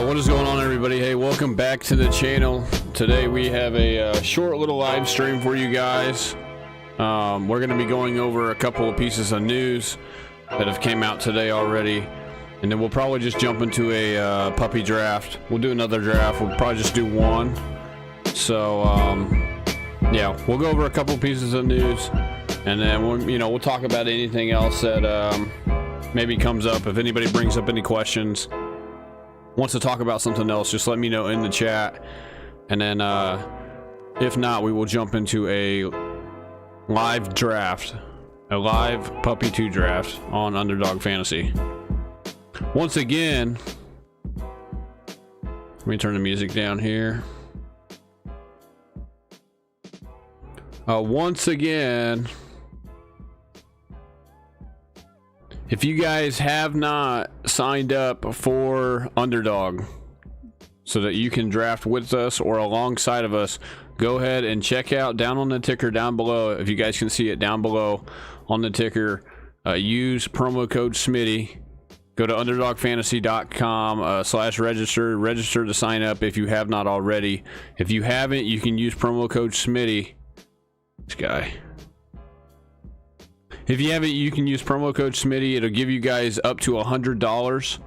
What is going on, everybody? Hey, welcome back to the channel. Today we have a short little live stream for you guys. We're going to be going over a couple of pieces of news that have came out today already, and then we'll probably just jump into a puppy draft. We'll do another draft. We'll probably just do one. So yeah, we'll go over a couple of pieces of news, and then we'll talk about anything else that maybe comes up. If anybody brings up any questions, wants to talk about something else, just let me know in the chat, and then if not, we will jump into a live draft, a live puppy 2 draft on Underdog Fantasy. Once again, let me turn the music down here. Once again, if you guys have not signed up for Underdog so that you can draft with us or alongside of us, go ahead and check out down on the ticker down below. If you guys can see it down below on the ticker, use promo code Smitty. Go to underdogfantasy.com/register to sign up if you have not already. If you haven't, you can use promo code Smitty. This guy. If you haven't, you can use promo code Smitty. It'll give you guys up to $100.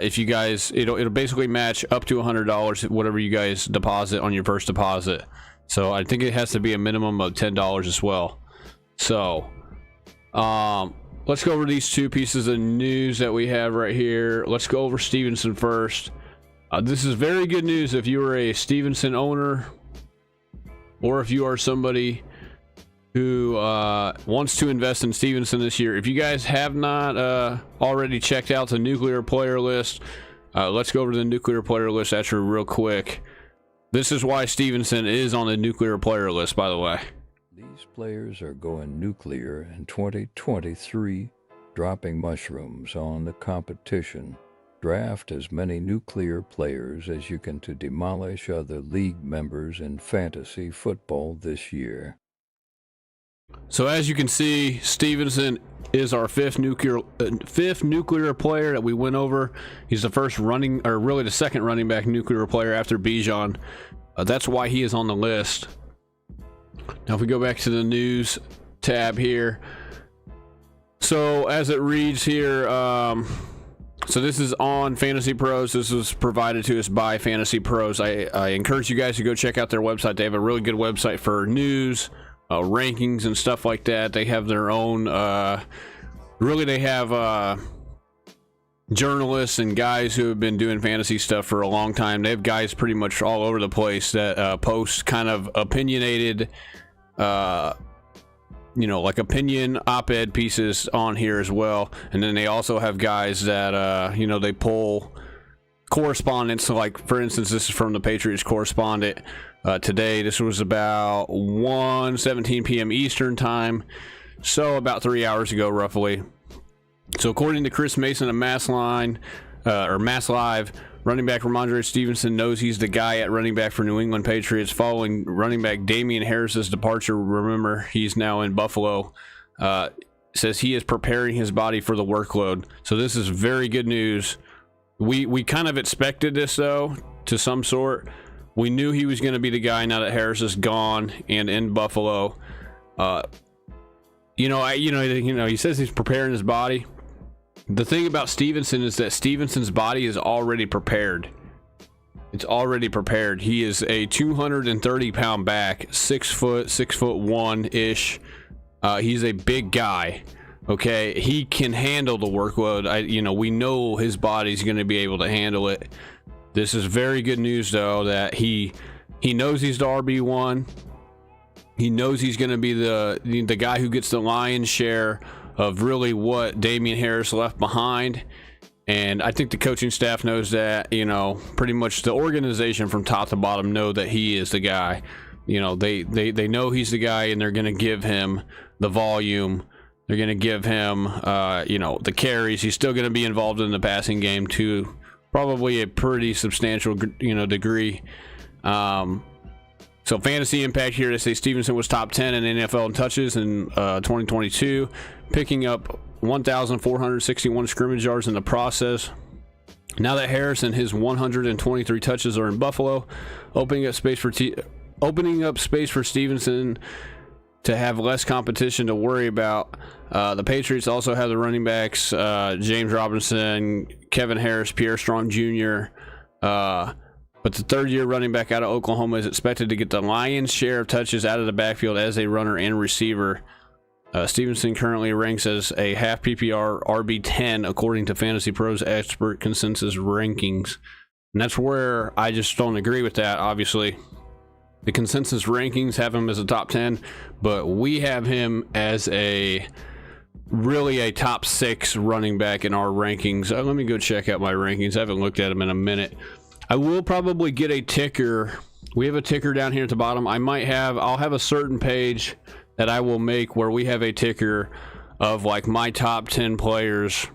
If you guys, it'll basically match up to $100 whatever you guys deposit on your first deposit. So I think it has to be a minimum of $10 as well. So let's go over these two pieces of news that we have right here. Let's go over Stevenson first. This is very good news if you are a Stevenson owner, or if you are somebody who wants to invest in Stevenson this year. If you guys have not already checked out the nuclear player list, let's go over to the nuclear player list actually real quick. This is why Stevenson is on the nuclear player list, by the way. These players are going nuclear in 2023, dropping mushrooms on the competition. Draft as many nuclear players as you can to demolish other league members in fantasy football this year. So as you can see, Stevenson is our fifth nuclear player that we went over. He's the first running, or really the second running back nuclear player after Bijan. That's why he is on the list. Now if we go back to the news tab here, so as it reads here, so this is on Fantasy Pros. This was provided to us by Fantasy Pros. I encourage you guys to go check out their website. They have a really good website for news, rankings and stuff like that. They have their own really they have journalists and guys who have been doing fantasy stuff for a long time. They have guys pretty much all over the place that post kind of opinionated like opinion op-ed pieces on here as well. And then they also have guys that they pull correspondence. So like, for instance, this is from the Patriots correspondent today. This was about 1:17 p.m. Eastern time, so about 3 hours ago roughly. So according to Chris Mason of Mass Live, running back Rhamondre Stevenson knows he's the guy at running back for New England Patriots following running back Damian Harris's departure. Remember, he's now in Buffalo. Says he is preparing his body for the workload. So this is very good news. We kind of expected this though, to some sort. We knew he was going to be the guy now that Harris is gone and in Buffalo. He says he's preparing his body. The thing about Stevenson is that Stevenson's body is already prepared. It's already prepared. He is a 230-pound back, 6 foot, 6'1" ish. He's a big guy. Okay, he can handle the workload. We know his body's going to be able to handle it. This is very good news, though, that he knows he's the RB1. He knows he's going to be the guy who gets the lion's share of really what Damian Harris left behind. And I think the coaching staff knows that. Pretty much the organization from top to bottom know that he is the guy. They know he's the guy, and they're going to give him the volume. They're going to give him the carries. He's still going to be involved in the passing game too. Probably a pretty substantial, degree. So fantasy impact here, they say Stevenson was top 10 in NFL in touches in 2022, picking up 1,461 scrimmage yards in the process. Now that Harris and his 123 touches are in Buffalo, opening up space for Stevenson to have less competition to worry about. The Patriots also have the running backs, James Robinson, Kevin Harris, Pierre Strong Jr., but the third-year running back out of Oklahoma is expected to get the lion's share of touches out of the backfield as a runner and receiver. Stevenson currently ranks as a half PPR RB10 according to Fantasy Pros expert consensus rankings. And that's where I just don't agree with that, obviously. The consensus rankings have him as a top 10, but we have him as really a top 6 running back in our rankings. Let me go check out my rankings. I haven't looked at them in a minute. I will probably get a ticker. We have a ticker down here at the bottom. I'll have a certain page that I will make where we have a ticker of like my top 10 players,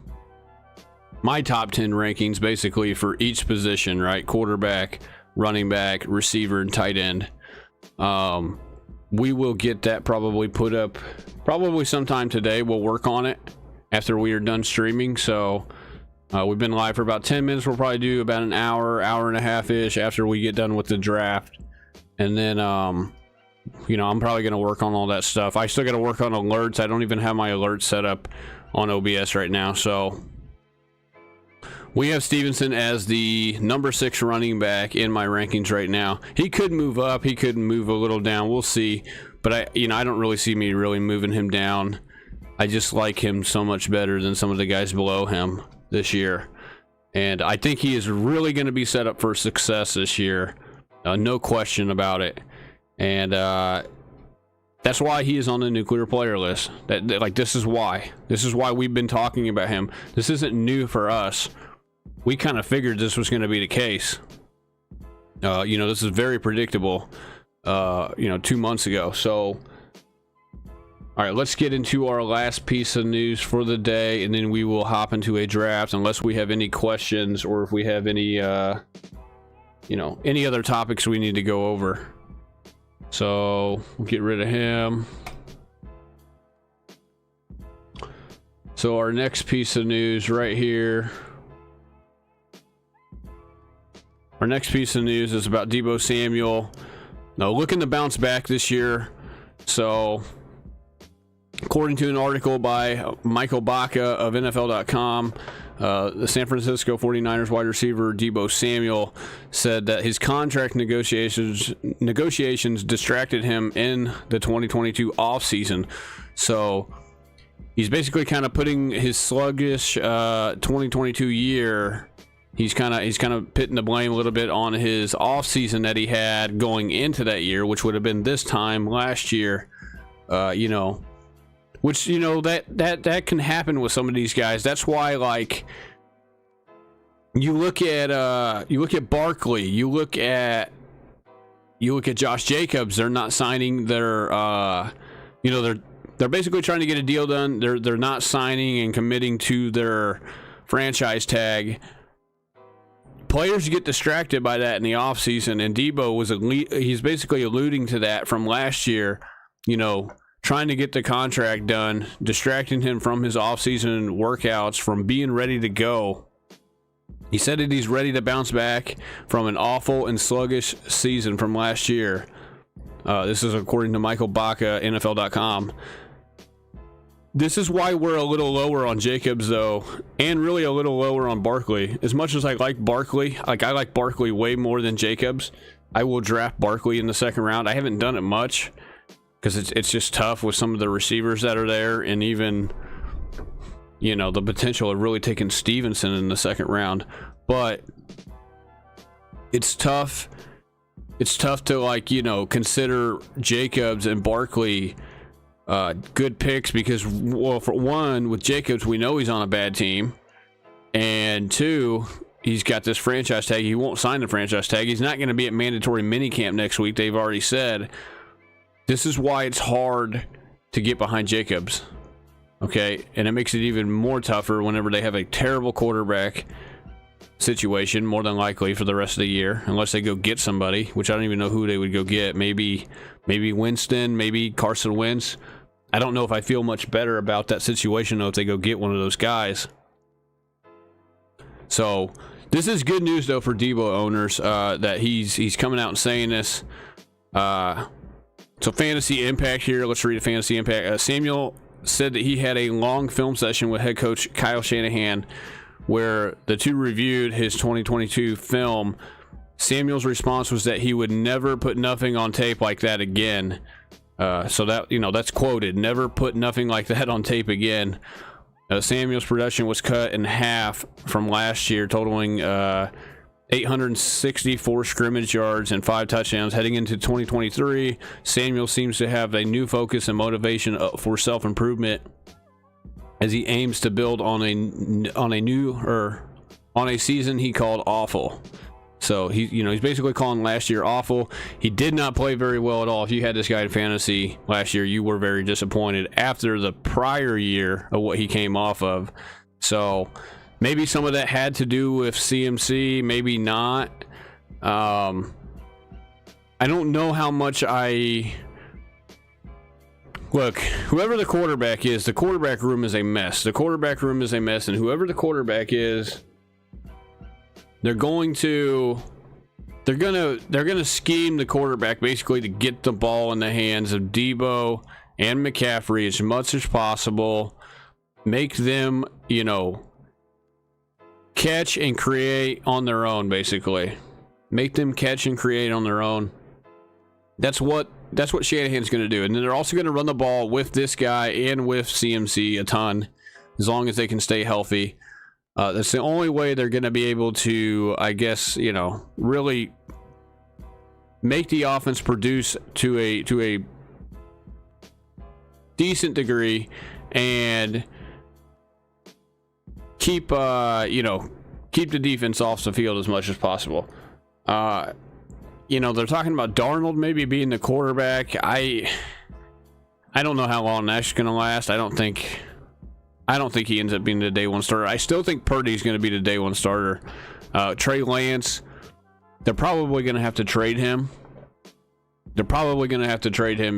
my top 10 rankings basically for each position, right? Quarterback, running back, receiver, and tight end. We will get that probably put up probably sometime today. We'll work on it after we are done streaming. So we've been live for about 10 minutes. We'll probably do about an hour and a half ish after we get done with the draft. And then, I'm probably going to work on all that stuff. I still got to work on alerts. I don't even have my alerts set up on OBS right now. So we have Stevenson as the number 6 running back in my rankings right now. He could move up. He could move a little down. We'll see. But I don't really see me really moving him down. I just like him so much better than some of the guys below him this year. And I think he is really going to be set up for success this year. No question about it. And that's why he is on the nuclear player list. This is why we've been talking about him. This isn't new for us. We kind of figured this was going to be the case. This is very predictable. 2 months ago. So, all right, let's get into our last piece of news for the day, and then we will hop into a draft. Unless we have any questions or if we have any, any other topics we need to go over. So we'll get rid of him. So our next piece of news right here. Our next piece of news is about Deebo Samuel. Now looking to bounce back this year. So according to an article by Michael Baca of NFL.com, the San Francisco 49ers wide receiver Deebo Samuel said that his contract negotiations distracted him in the 2022 offseason. So he's basically kind of putting his sluggish 2022 year, he's kind of putting the blame a little bit on his offseason that he had going into that year, which would have been this time last year. Which that can happen with some of these guys. That's why, like, you look at Barkley, you look at Josh Jacobs. They're not signing their they're basically trying to get a deal done. They're not signing and committing to their franchise tag. Players get distracted by that in the offseason, and Deebo he's basically alluding to that from last year. Trying to get the contract done, distracting him from his offseason workouts, from being ready to go. He said that he's ready to bounce back from an awful and sluggish season from last year. This is according to Michael Baca, NFL.com. This is why we're a little lower on Jacobs, though, and really a little lower on Barkley. As much as I like Barkley, I like Barkley way more than Jacobs. I will draft Barkley in the second round. I haven't done it much, because it's just tough with some of the receivers that are there, and even, the potential of really taking Stevenson in the second round. But it's tough. It's tough to, consider Jacobs and Barkley good picks because, well, for one, with Jacobs, we know he's on a bad team. And two, he's got this franchise tag. He won't sign the franchise tag. He's not going to be at mandatory minicamp next week. They've already said. This is why it's hard to get behind Jacobs, okay? And it makes it even more tougher whenever they have a terrible quarterback situation, more than likely, for the rest of the year, unless they go get somebody, which I don't even know who they would go get. Maybe Winston, maybe Carson Wentz. I don't know if I feel much better about that situation, though, if they go get one of those guys. So this is good news though for Debo owners, that he's coming out and saying this. So fantasy impact here. Let's read a fantasy impact. Samuel said that he had a long film session with head coach Kyle Shanahan where the two reviewed his 2022 film. Samuel's response was that he would never put nothing on tape like that again. So that, that's quoted, never put nothing like that on tape again. Samuel's production was cut in half from last year, totaling 864 scrimmage yards and 5 touchdowns. Heading into 2023, Samuel seems to have a new focus and motivation for self-improvement as he aims to build on a season he called awful. So he's basically calling last year awful. He did not play very well at all. If you had this guy in fantasy last year, you were very disappointed after the prior year of what he came off of. So maybe some of that had to do with CMC, maybe not. I don't know how much look, whoever the quarterback is, the quarterback room is a mess. The quarterback room is a mess, and whoever the quarterback is, they're gonna scheme the quarterback basically to get the ball in the hands of Debo and McCaffrey as much as possible. Make them, catch and create on their own, basically. Make them catch and create on their own. That's what Shanahan's going to do. And then they're also going to run the ball with this guy and with CMC a ton, as long as they can stay healthy. That's the only way they're going to be able to, I guess, really make the offense produce to a decent degree and keep the defense off the field as much as possible. They're talking about Darnold maybe being the quarterback. I don't know how long that's going to last. I don't think he ends up being the day one starter. I still think Purdy's going to be the day one starter. Trey Lance, they're probably going to have to trade him.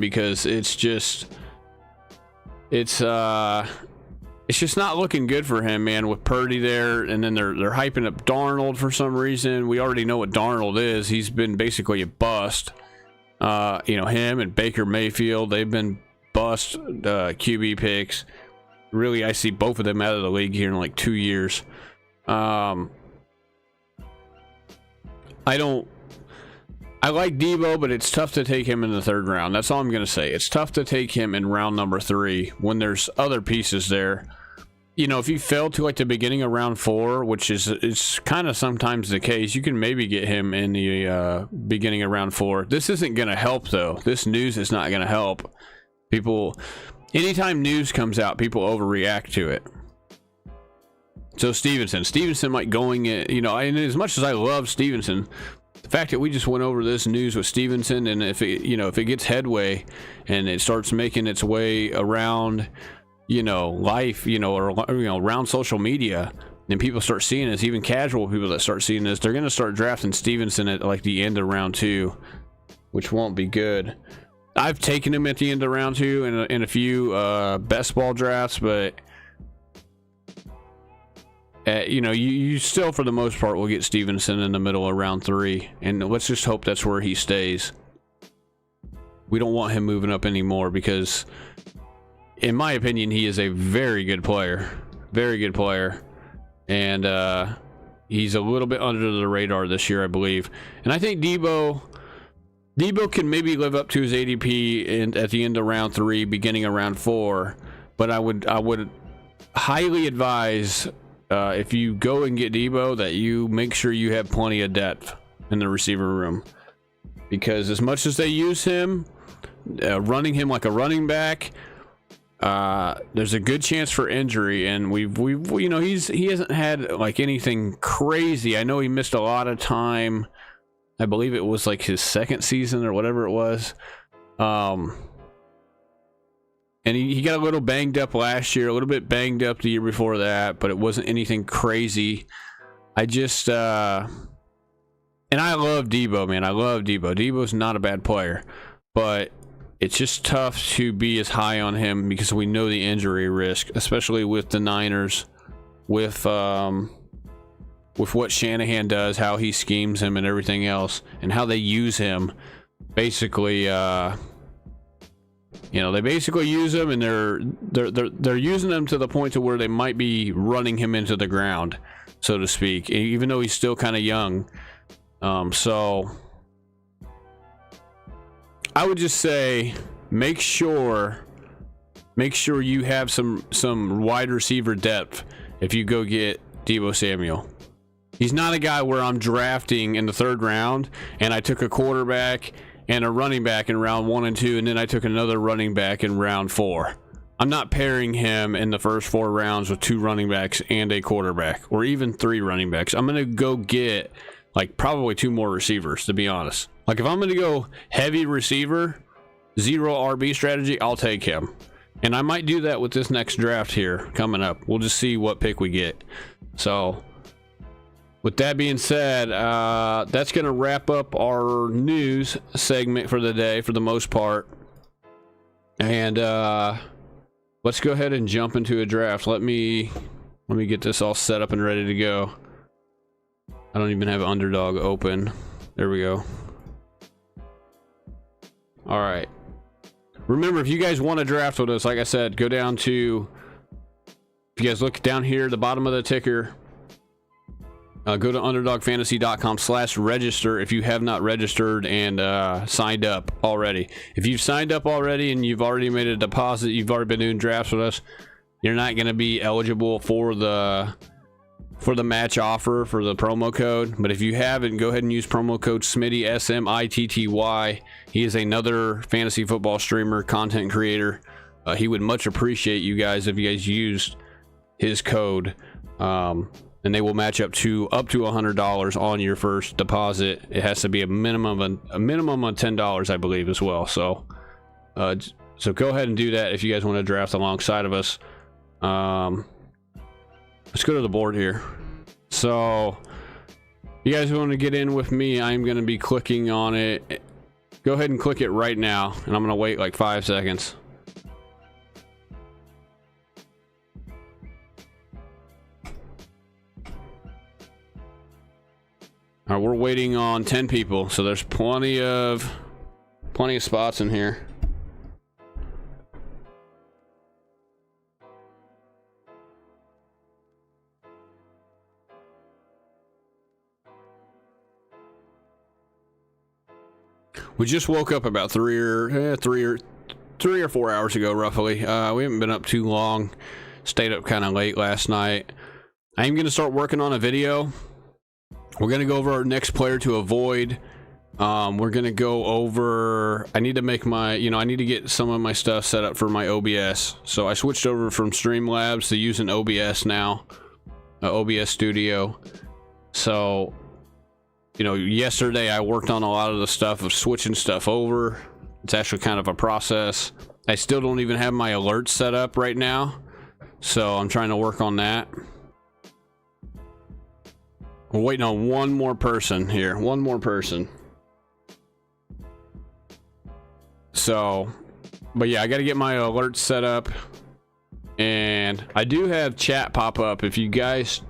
Because it's just not looking good for him, man, with Purdy there. And then they're hyping up Darnold for some reason. We already know what Darnold is. He's been basically a bust. Him and Baker Mayfield, they've been bust QB picks. Really, I see both of them out of the league here in like 2 years. I like Debo, but it's tough to take him in the 3rd round. That's all I'm going to say. It's tough to take him in round number 3 when there's other pieces there. If you fell to like the beginning of round 4, which is kind of sometimes the case, you can maybe get him in the beginning of round 4. This isn't going to help, though. This news is not going to help. Anytime news comes out, people overreact to it. So Stevenson might going in, and as much as I love Stevenson, the fact that we just went over this news with Stevenson, and if it gets headway and it starts making its way around, life, or around social media, and people start seeing this, even casual people that start seeing this, they're going to start drafting Stevenson at like the end of round 2, which won't be good. I've taken him at the end of round 2 in a few best ball drafts, but you still, for the most part, will get Stevenson in the middle of round 3, and let's just hope that's where he stays. We don't want him moving up anymore because, in my opinion, he is a very good player, and he's a little bit under the radar this year, I believe. And I think Debo can maybe live up to his ADP at the end of round 3, beginning of round 4, but I would highly advise, if you go and get Debo, that you make sure you have plenty of depth in the receiver room, because as much as they use him, running him like a running back, there's a good chance for injury, and he hasn't had like anything crazy. I know he missed a lot of time. I believe it was like his 2nd season or whatever it was. And he got a little banged up last year, a little bit banged up the year before that, but it wasn't anything crazy. And I love Debo, man. I love Debo. Debo's not a bad player, but it's just tough to be as high on him because we know the injury risk, especially with the Niners, with with what Shanahan does, how he schemes him and everything else, and how they use him. Basically, you know, they basically use him, and they're using him to the point to where they might be running him into the ground, so to speak, even though he's still kind of young. So I would just say make sure you have some wide receiver depth if you go get Deebo Samuel. He's not a guy where I'm drafting in the 3rd round and I took a quarterback and a running back in round 1 and 2, and then I took another running back in round 4. I'm not pairing him in the first 4 rounds with 2 running backs and a quarterback, or even 3 running backs. I'm gonna go get like probably 2 more receivers, to be honest. Like if I'm gonna go heavy receiver, 0 RB strategy, I'll take him. And I might do that with this next draft here coming up. We'll just see what pick we get. So with that being said, that's going to wrap up our news segment for the day for the most part. And let's go ahead and jump into a draft. Let me get this all set up and ready to go. I don't even have Underdog open. There we go. All right. Remember, if you guys want to draft with us, like I said, go down to, if you guys look down here at the bottom of the ticker, go to underdogfantasy.com/register if you have not registered and signed up already. If you've signed up already and you've already made a deposit, you've already been doing drafts with us, you're not going to be eligible for the match offer for the promo code. But if you haven't, go ahead and use promo code Smitty, SMITTY. He is another fantasy football streamer, content creator. He would much appreciate you guys if you guys used his code, and they will match up to $100 on your first deposit. It has to be a minimum of $10, I believe, as well. So so go ahead and do that if you guys want to draft alongside of us. Let's go to the board here. So you guys want to get in with me, I'm going to be clicking on it. Go ahead and click it right now, and I'm going to wait like 5 seconds. All right, we're waiting on 10 people, so there's plenty of spots in here. We just woke up about 3 or 4 hours ago, roughly. We haven't been up too long. Stayed up kind of late last night. I'm going to start working on a video. We're going to go over our next player to avoid. We're going to go over, I need to make my, I need to get some of my stuff set up for my OBS. So I switched over from Streamlabs to using OBS now, OBS Studio. So, yesterday I worked on a lot of the stuff of switching stuff over. It's actually kind of a process. I still don't even have my alerts set up right now, so I'm trying to work on that. We're waiting on one more person here. One more person. So, but yeah, I got to get my alerts set up. And I do have chat pop up if you guys...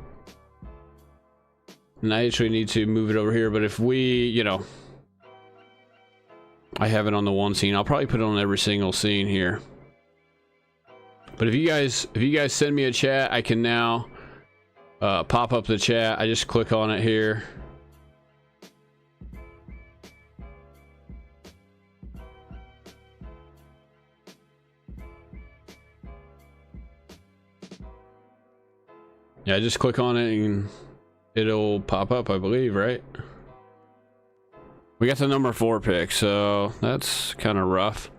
And I actually need to move it over here, but if we, I have it on the one scene. I'll probably put it on every single scene here. But if you guys send me a chat, I can now pop up the chat. I just click on it here. Yeah, I just click on it and it'll pop up, I believe, right? We got the number 4 pick, so that's kind of rough.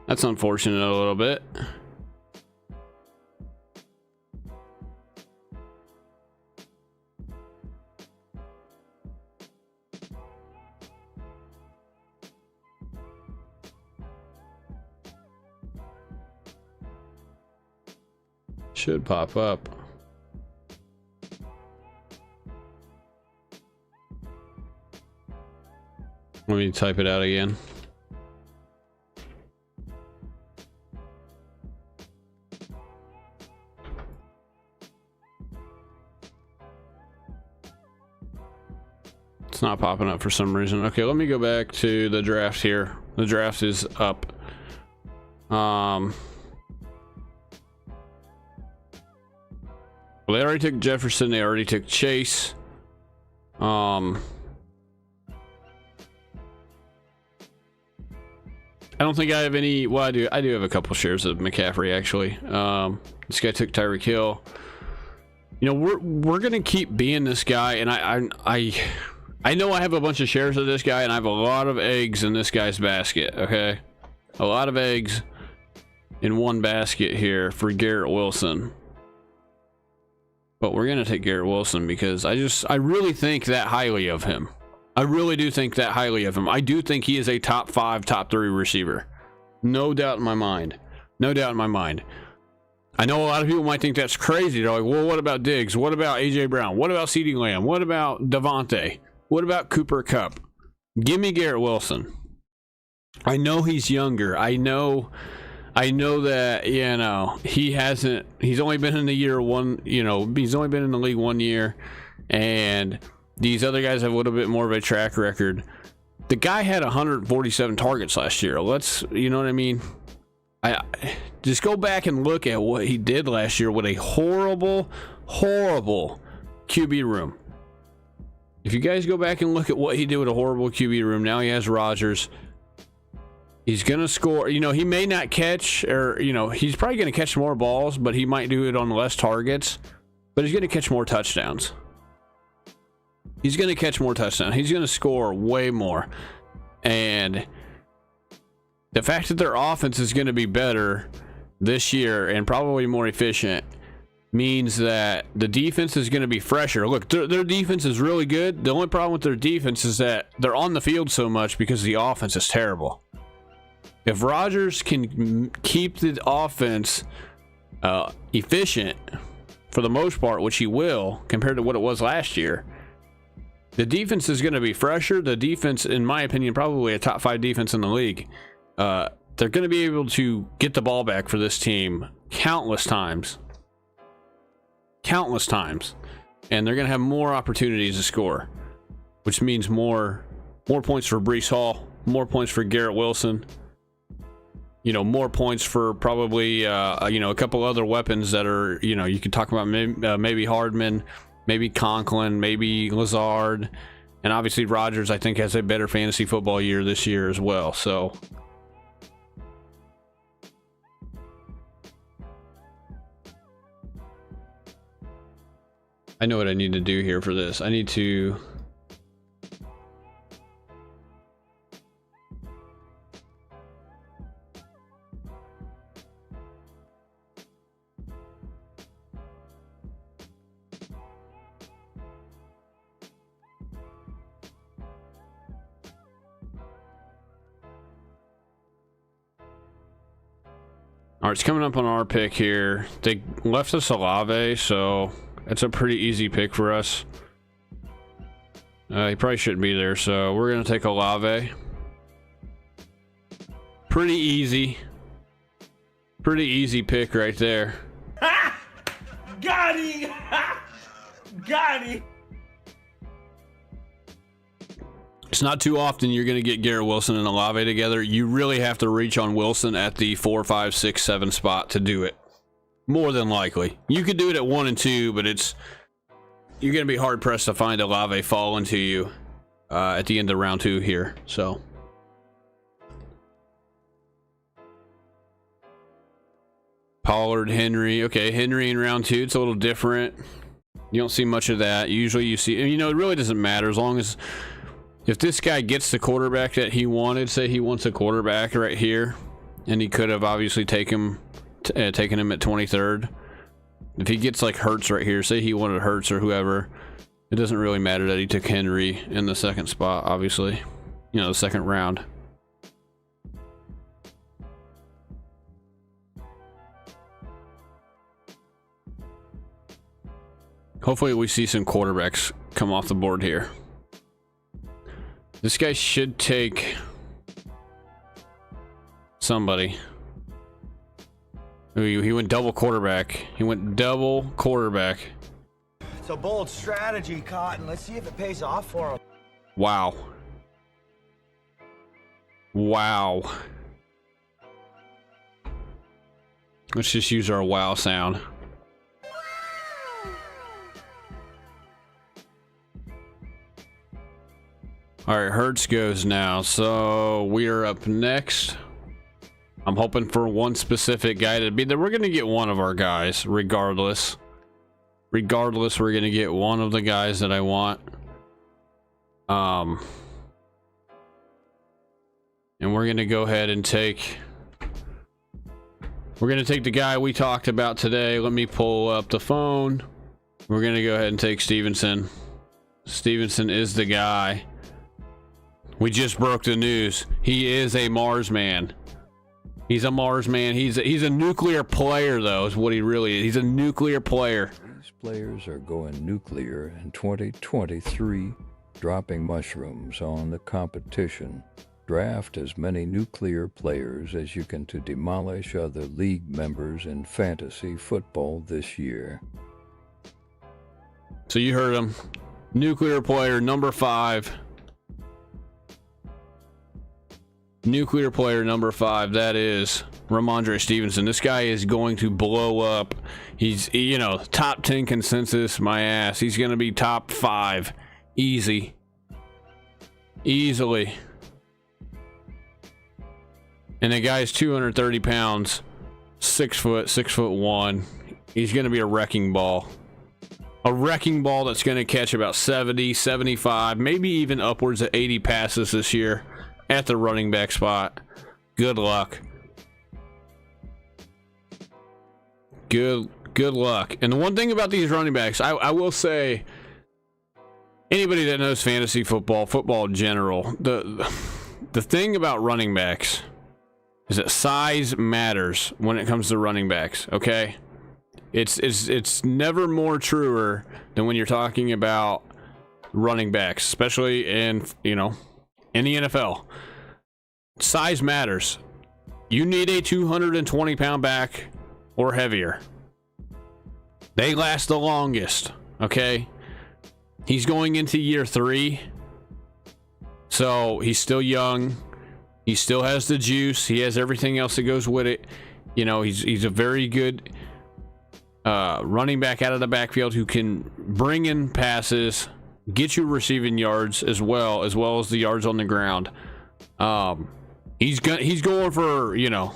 That's unfortunate a little bit. Should pop up. Let me type it out again. It's not popping up for some reason. Okay, let me go back to the draft here. The draft is up. Well, they already took Jefferson. They already took Chase. I don't think I have any. Well, I do have a couple shares of McCaffrey actually. This guy took Tyreek Hill. You know, we're gonna keep being this guy, and I know I have a bunch of shares of this guy, and I have a lot of eggs in this guy's basket. Okay, a lot of eggs in one basket here for Garrett Wilson. But we're gonna take Garrett Wilson because I really think that highly of him. I really do think that highly of him. I do think he is a top 5, top 3 receiver. No doubt in my mind. No doubt in my mind. I know a lot of people might think that's crazy. They're like, well, what about Diggs? What about AJ Brown? What about CeeDee Lamb? What about Devontae? What about Cooper Kupp? Give me Garrett Wilson. I know he's younger. I know that, you know, he's only been in the year one, you know, he's only been in the league 1 year, and these other guys have a little bit more of a track record. The guy had 147 targets last year. You know what I mean? I just go back and look at what he did last year with a horrible QB room. If you guys go back and look at what he did with a horrible QB room, now he has Rodgers. He's going to score. You know, he may not catch, or, you know, he's probably going to catch more balls, but he might do it on less targets. But he's going to catch more touchdowns. He's going to catch more touchdowns. He's going to score way more. And the fact that their offense is going to be better this year and probably more efficient means that the defense is going to be fresher. Look, their defense is really good. The only problem with their defense is that they're on the field so much because the offense is terrible. If Rodgers can keep the offense efficient for the most part, which he will, compared to what it was last year, the defense is going to be fresher. The defense, in my opinion, probably a top 5 defense in the league. They're going to be able to get the ball back for this team countless times. And they're going to have more opportunities to score, which means more points for Breece Hall, more points for Garrett Wilson, you know, more points for probably, you know, a couple other weapons that are, you know, you could talk about maybe Hardman, maybe Conklin, maybe Lazard, and obviously Rodgers, I think, has a better fantasy football year this year as well. So I know what I need to do here for this. I need to all right, it's coming up on our pick here. They left us Olave, so it's a pretty easy pick for us. He probably shouldn't be there, so we're going to take Olave. Pretty easy. Pretty easy pick right there. Ha! Got him! Ha! Got him! It's not too often you're going to get Garrett Wilson and Olave together. You really have to reach on Wilson at the 4, 5, 6, 7 spot to do it. More than likely. You could do it at 1 and 2, but you're going to be hard pressed to find Olave falling to you at the end of round 2 here. So Pollard, Henry. Okay, Henry in round 2. It's a little different. You don't see much of that. Usually you see, you know, it really doesn't matter as long as if this guy gets the quarterback that he wanted. Say he wants a quarterback right here, and he could have obviously taken him at 23rd. If he gets like Hurts right here, say he wanted Hurts or whoever, it doesn't really matter that he took Henry in the 2nd spot, obviously, you know, the 2nd round. Hopefully we see some quarterbacks come off the board here. This guy should take somebody. He went double quarterback. He went double quarterback. It's a bold strategy, Cotton. Let's see if it pays off for him. Wow. Wow. Let's just use our wow sound. All right, Hertz goes now. So we are up next. I'm hoping for one specific guy to be there. We're going to get one of our guys, regardless. Regardless, we're going to get one of the guys that I want. And we're going to go ahead and take... We're going to take the guy we talked about today. Let me pull up the phone. We're going to go ahead and take Stevenson. Stevenson is the guy. We just broke the news. He is a Mars man. He's a Mars man. He's a nuclear player, though, is what he really is. He's a nuclear player. These players are going nuclear in 2023, dropping mushrooms on the competition. Draft as many nuclear players as you can to demolish other league members in fantasy football this year. So you heard him. Nuclear player number 5. Nuclear player number 5. That is Rhamondre Stevenson. This guy is going to blow up. He's, you know, top 10 consensus, my ass. He's going to be top 5. Easy. Easily. And the guy's 230 pounds, 6 foot, 6'1". He's going to be a wrecking ball. A wrecking ball that's going to catch about 70, 75, maybe even upwards of 80 passes this year at the running back spot. Good luck. Good luck. And the one thing about these running backs, I will say, anybody that knows fantasy football, football in general, the thing about running backs is that size matters when it comes to running backs, okay? It's never more truer than when you're talking about running backs, especially in, you know, in the NFL. Size matters. You need a 220-pound back or heavier. They last the longest, okay? He's going into year 3, so he's still young. He still has the juice. He has everything else that goes with it. You know, he's a very good running back out of the backfield who can bring in passes, get you receiving yards as well as the yards on the ground. He's going for, you know,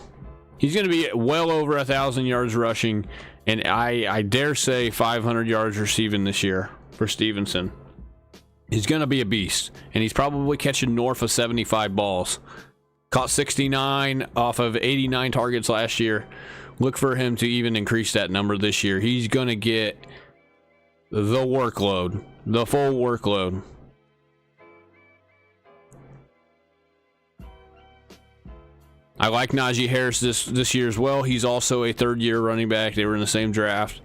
he's going to be well over 1,000 yards rushing, and I dare say 500 yards receiving this year for Stevenson. He's going to be a beast, and he's probably catching north of 75 balls. Caught 69 off of 89 targets last year. Look for him to even increase that number this year. He's going to get the workload, the full workload. I like Najee Harris this year as well. He's also a third-year running back. They were in the same draft.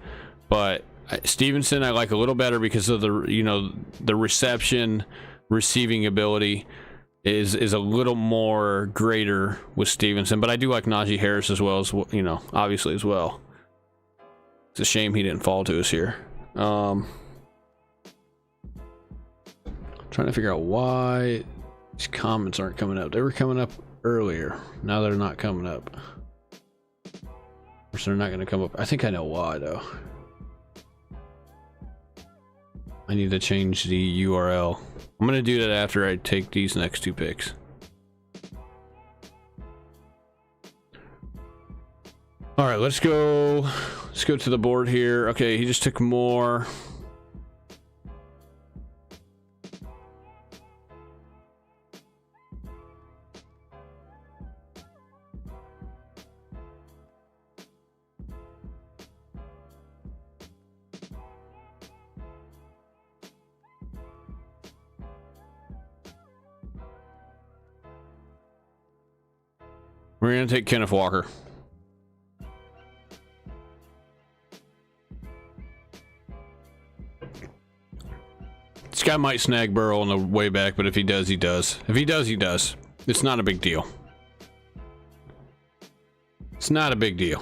But Stevenson I like a little better because of the, you know, the reception, receiving ability is a little more greater with Stevenson, but I do like Najee Harris as well, as you know, obviously as well. It's a shame he didn't fall to us here. Trying to figure out why these comments aren't coming up. They were coming up earlier. Now they're not coming up. Or so they're not going to come up. I think I know why though. I need to change the URL. I'm going to do that after I take these next 2 picks. All right, let's go to the board here. Okay, he just took more. We're going to take Kenneth Walker. This guy might snag Burrow on the way back, but if he does, he does. If he does, he does. It's not a big deal. It's not a big deal.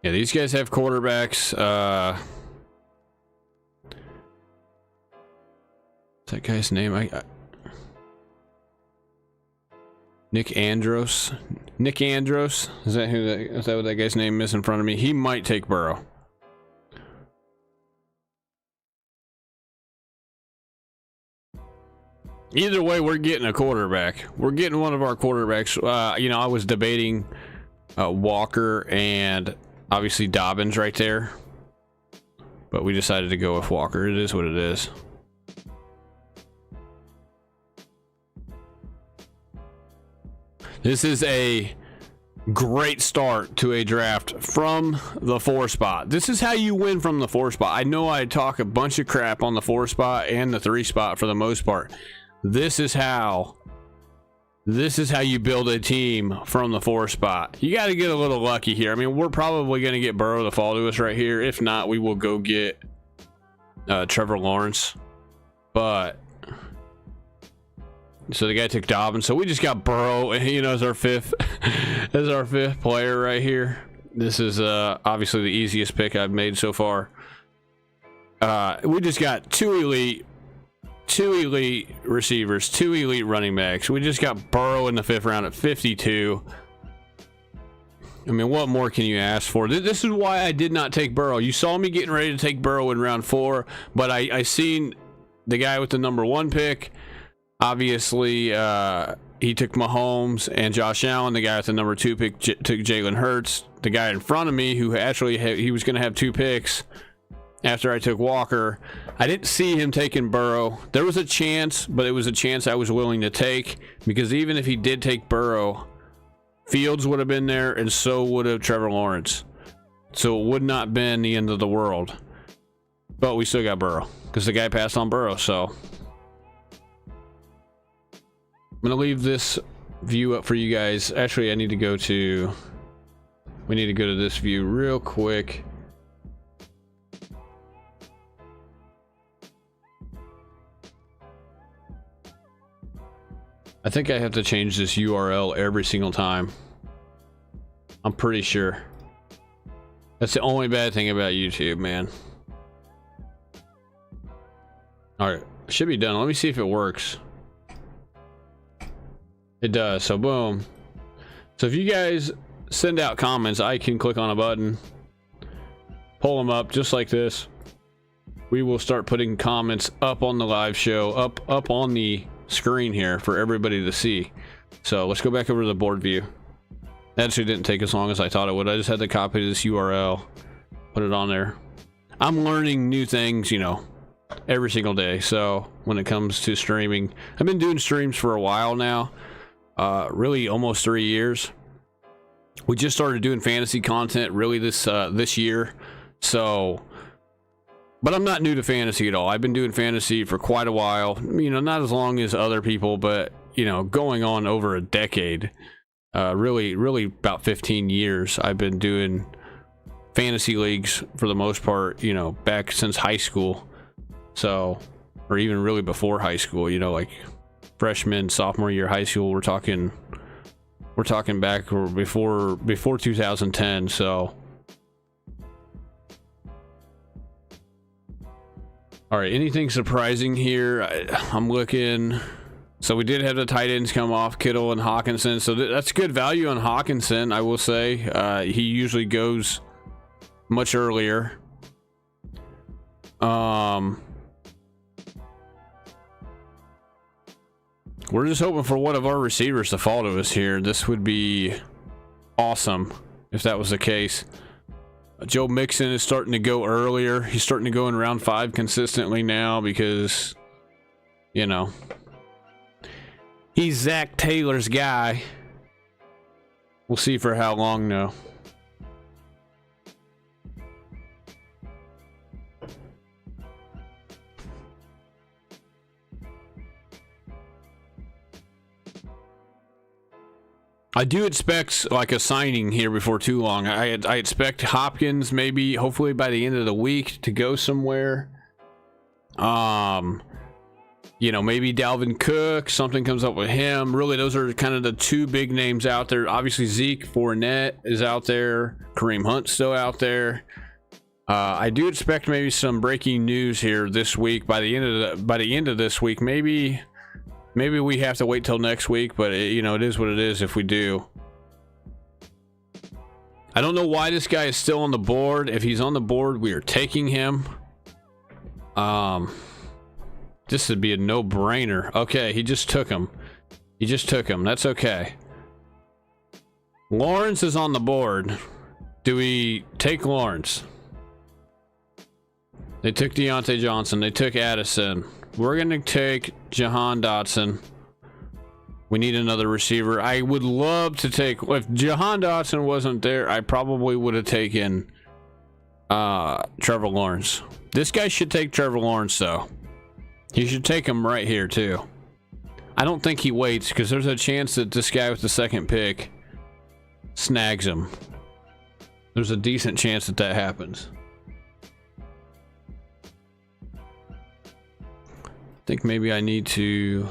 Yeah, these guys have quarterbacks. What's that guy's name? Nick Andros. Nick Andros. Is that what that guy's name is in front of me? He might take Burrow. Either way, we're getting a quarterback. We're getting one of our quarterbacks. You know, I was debating Walker and obviously Dobbins right there, but we decided to go with Walker. It is what it is. This is a great start to a draft from the 4 spot. This is how you win from the 4 spot. I know I talk a bunch of crap on the 4 spot and the 3 spot for the most part. This is how you build a team from the 4 spot. You got to get a little lucky here. I mean, we're probably going to get Burrow to fall to us right here. If not, we will go get Trevor Lawrence. But so the guy took Dobbins. So we just got Burrow, you know, as our fifth player right here. This is obviously the easiest pick I've made so far. We just got two elite receivers, 2 elite running backs. We just got Burrow in the 5th round at 52. I mean, what more can you ask for? This is why I did not take Burrow. You saw me getting ready to take Burrow in round 4, but I seen the guy with the number 1 pick. Obviously, he took Mahomes and Josh Allen. The guy with the number 2 pick took Jalen Hurts. The guy in front of me, who actually he was going to have 2 picks after I took Walker, I didn't see him taking Burrow. There was a chance, but it was a chance I was willing to take, because even if he did take Burrow, Fields would have been there, and so would have Trevor Lawrence. So it would not have been the end of the world. But we still got Burrow, because the guy passed on Burrow. So I'm going to leave this view up for you guys. Actually, we need to go to this view real quick. I think I have to change this URL every single time. I'm pretty sure. That's the only bad thing about YouTube, man. Alright, should be done. Let me see if it works. It does, so boom. So if you guys send out comments, I can click on a button, pull them up just like this. We will start putting comments up on the live show, up on the screen here for everybody to see. So let's go back over to the board view. That actually didn't take as long as I thought it would. I just had to copy this URL, put it on there. I'm learning new things, you know, every single day. So when it comes to streaming, I've been doing streams for a while now, really almost 3 years. We just started doing fantasy content really this year. So, but I'm not new to fantasy at all. I've been doing fantasy for quite a while. You know, not as long as other people, but, you know, going on over a decade. Really about 15 years. I've been doing fantasy leagues for the most part, you know, back since high school. So, or even really before high school, you know, like freshman, sophomore year high school. We're talking back or before 2010. So, all right, anything surprising here? I'm looking. So we did have the tight ends come off, Kittle and Hawkinson. So that's good value on Hawkinson, I will say. He usually goes much earlier. We're just hoping for one of our receivers to fall to us here. This would be awesome if that was the case. Joe Mixon is starting to go earlier. He's starting to go in round 5 consistently now because, you know, he's Zach Taylor's guy. We'll see for how long, though. I do expect like a signing here before too long. I expect Hopkins maybe, hopefully by the end of the week, to go somewhere. You know, maybe Dalvin Cook, something comes up with him. Really, those are kind of the two big names out there. Obviously, Zeke Fournette is out there. Kareem Hunt's still out there. I do expect maybe some breaking news here this week. By the end of this week, maybe we have to wait till next week. But you know, it is what it is. If we do, I don't know why this guy is still on the board. If he's on the board, we are taking him. This would be a no-brainer. Okay, he just took him. That's okay. Lawrence is on the board. Do we take Lawrence? They took Deontay Johnson. They took Addison. We're going to take Jahan Dotson. We need another receiver. I would love to take... If Jahan Dotson wasn't there, I probably would have taken Trevor Lawrence. This guy should take Trevor Lawrence, though. He should take him right here, too. I don't think he waits, because there's a chance that this guy with the second pick snags him. There's a decent chance that that happens. I think maybe I need to...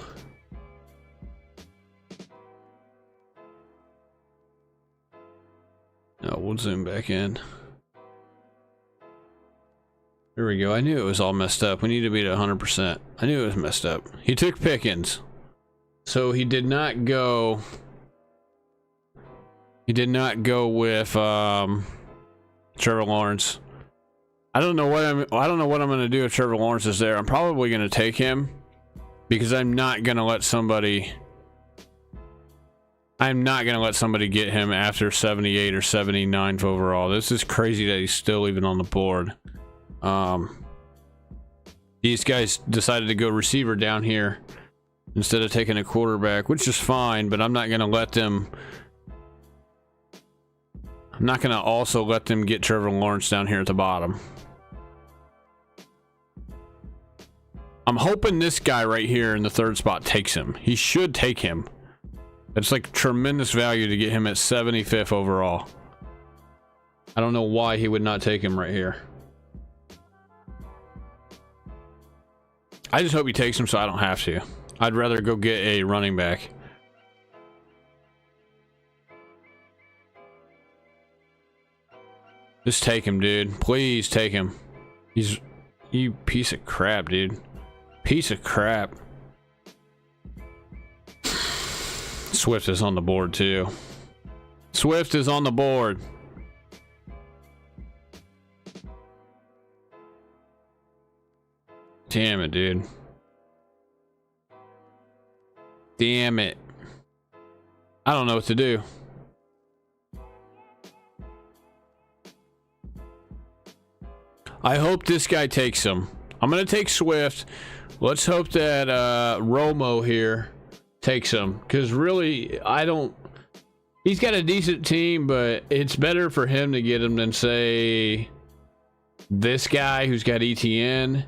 No, we'll zoom back in. There we go. I knew it was all messed up. We need to be at 100%. I knew it was messed up. He took Pickens. So he did not go... He did not go with Trevor Lawrence. I don't know what I'm going to do if Trevor Lawrence is there. I'm probably going to take him because I'm not going to let somebody get him after 78 or 79th overall. This is crazy that he's still even on the board. These guys decided to go receiver down here instead of taking a quarterback, which is fine, but I'm not going to let them... I'm not going to also let them get Trevor Lawrence down here at the bottom. I'm hoping this guy right here in the third spot takes him. He should take him. It's like tremendous value to get him at 75th overall. I don't know why he would not take him right here. I just hope he takes him so I don't have to. I'd rather go get a running back. Just take him, dude. Please take him. You piece of crap, dude. Piece of crap. Swift is on the board, too. Swift is on the board. Damn it, dude. Damn it. I don't know what to do. I hope this guy takes him. I'm going to take Swift. Let's hope that Romo here takes him. Because really, he's got a decent team, but it's better for him to get him than, say, this guy who's got ETN.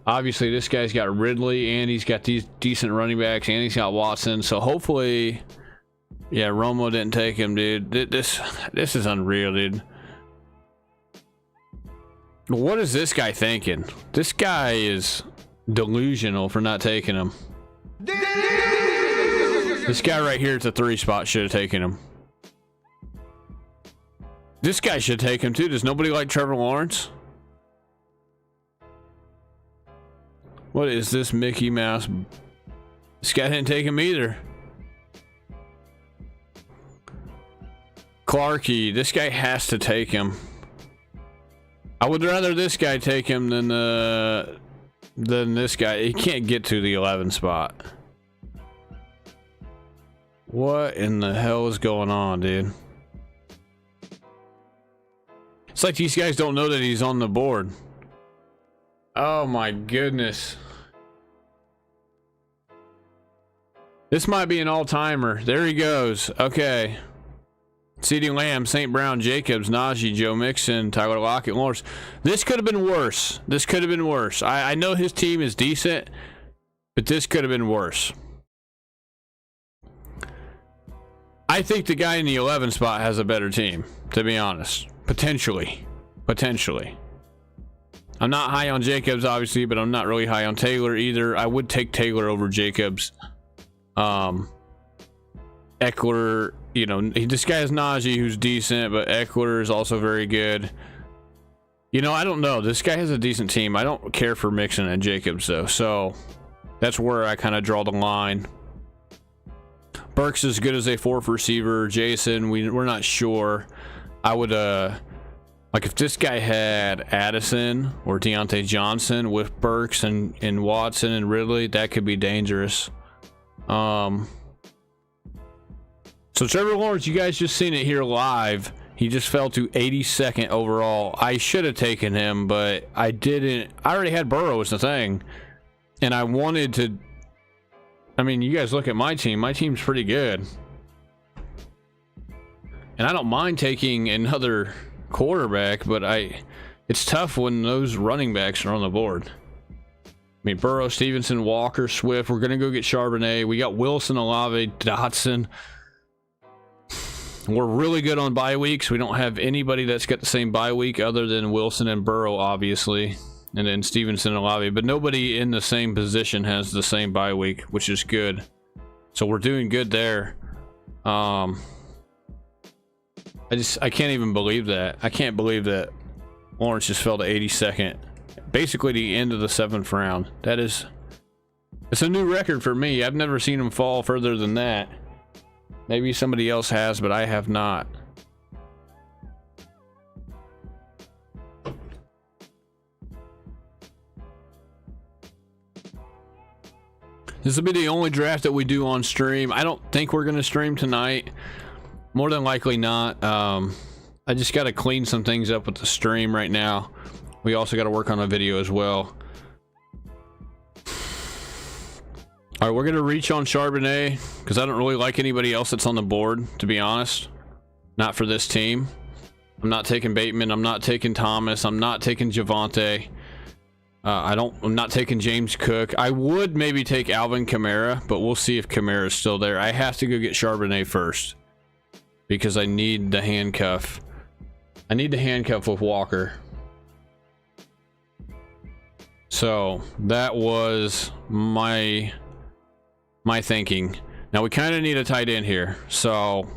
Obviously, this guy's got Ridley, and he's got these decent running backs, and he's got Watson. So hopefully... Yeah, Romo didn't take him, dude. This is unreal, dude. What is this guy thinking? This guy is delusional for not taking him. This guy right here at the 3 spot should have taken him. This guy should take him, too. Does nobody like Trevor Lawrence? What is this Mickey Mouse? This guy didn't take him either. Clarkey, this guy has to take him. I would rather this guy take him than this guy. He can't get to the 11 spot. What in the hell is going on, dude? It's like these guys don't know that he's on the board. Oh my goodness. This might be an all-timer. There he goes. Okay. CeeDee Lamb, St. Brown, Jacobs, Najee, Joe Mixon, Tyler Lockett, Lawrence. This could have been worse. This could have been worse. I know his team is decent, but this could have been worse. I think the guy in the 11 spot has a better team, to be honest. Potentially. I'm not high on Jacobs, obviously, but I'm not really high on Taylor either. I would take Taylor over Jacobs. Eckler, you know, this guy is Najee, who's decent, but Eckler is also very good. You know, I don't know. This guy has a decent team. I don't care for Mixon and Jacobs, though. So that's where I kind of draw the line. Burks is good as a fourth receiver. Jason, we're not sure. I would, like if this guy had Addison or Deontay Johnson with Burks and Watson and Ridley, that could be dangerous. So Trevor Lawrence, you guys just seen it here live. He just fell to 82nd overall. I should have taken him, but I didn't. I already had Burrow as the thing. And I wanted to. I mean, you guys look at my team. My team's pretty good. And I don't mind taking another quarterback, but it's tough when those running backs are on the board. I mean, Burrow, Stevenson, Walker, Swift. We're going to go get Charbonnet. We got Wilson, Olave, Dotson. We're really good on bye weeks. We don't have anybody that's got the same bye week other than Wilson and Burrow, obviously, and then Stevenson and Olave. But nobody in the same position has the same bye week, which is good. So we're doing good there. I can't even believe that. I can't believe that Lawrence just fell to 82nd. Basically the end of the 7th round. It's a new record for me. I've never seen him fall further than that. Maybe somebody else has, but I have not. This will be the only draft that we do on stream. I don't think we're going to stream tonight. More than likely not. I just got to clean some things up with the stream right now. We also got to work on a video as well. All right, we're going to reach on Charbonnet because I don't really like anybody else that's on the board, to be honest. Not for this team. I'm not taking Bateman. I'm not taking Thomas. I'm not taking Javonte. I'm not taking James Cook. I would maybe take Alvin Kamara, but we'll see if Kamara is still there. I have to go get Charbonnet first because I need the handcuff. I need the handcuff with Walker. So that was my thinking. Now we kind of need a tight end here, so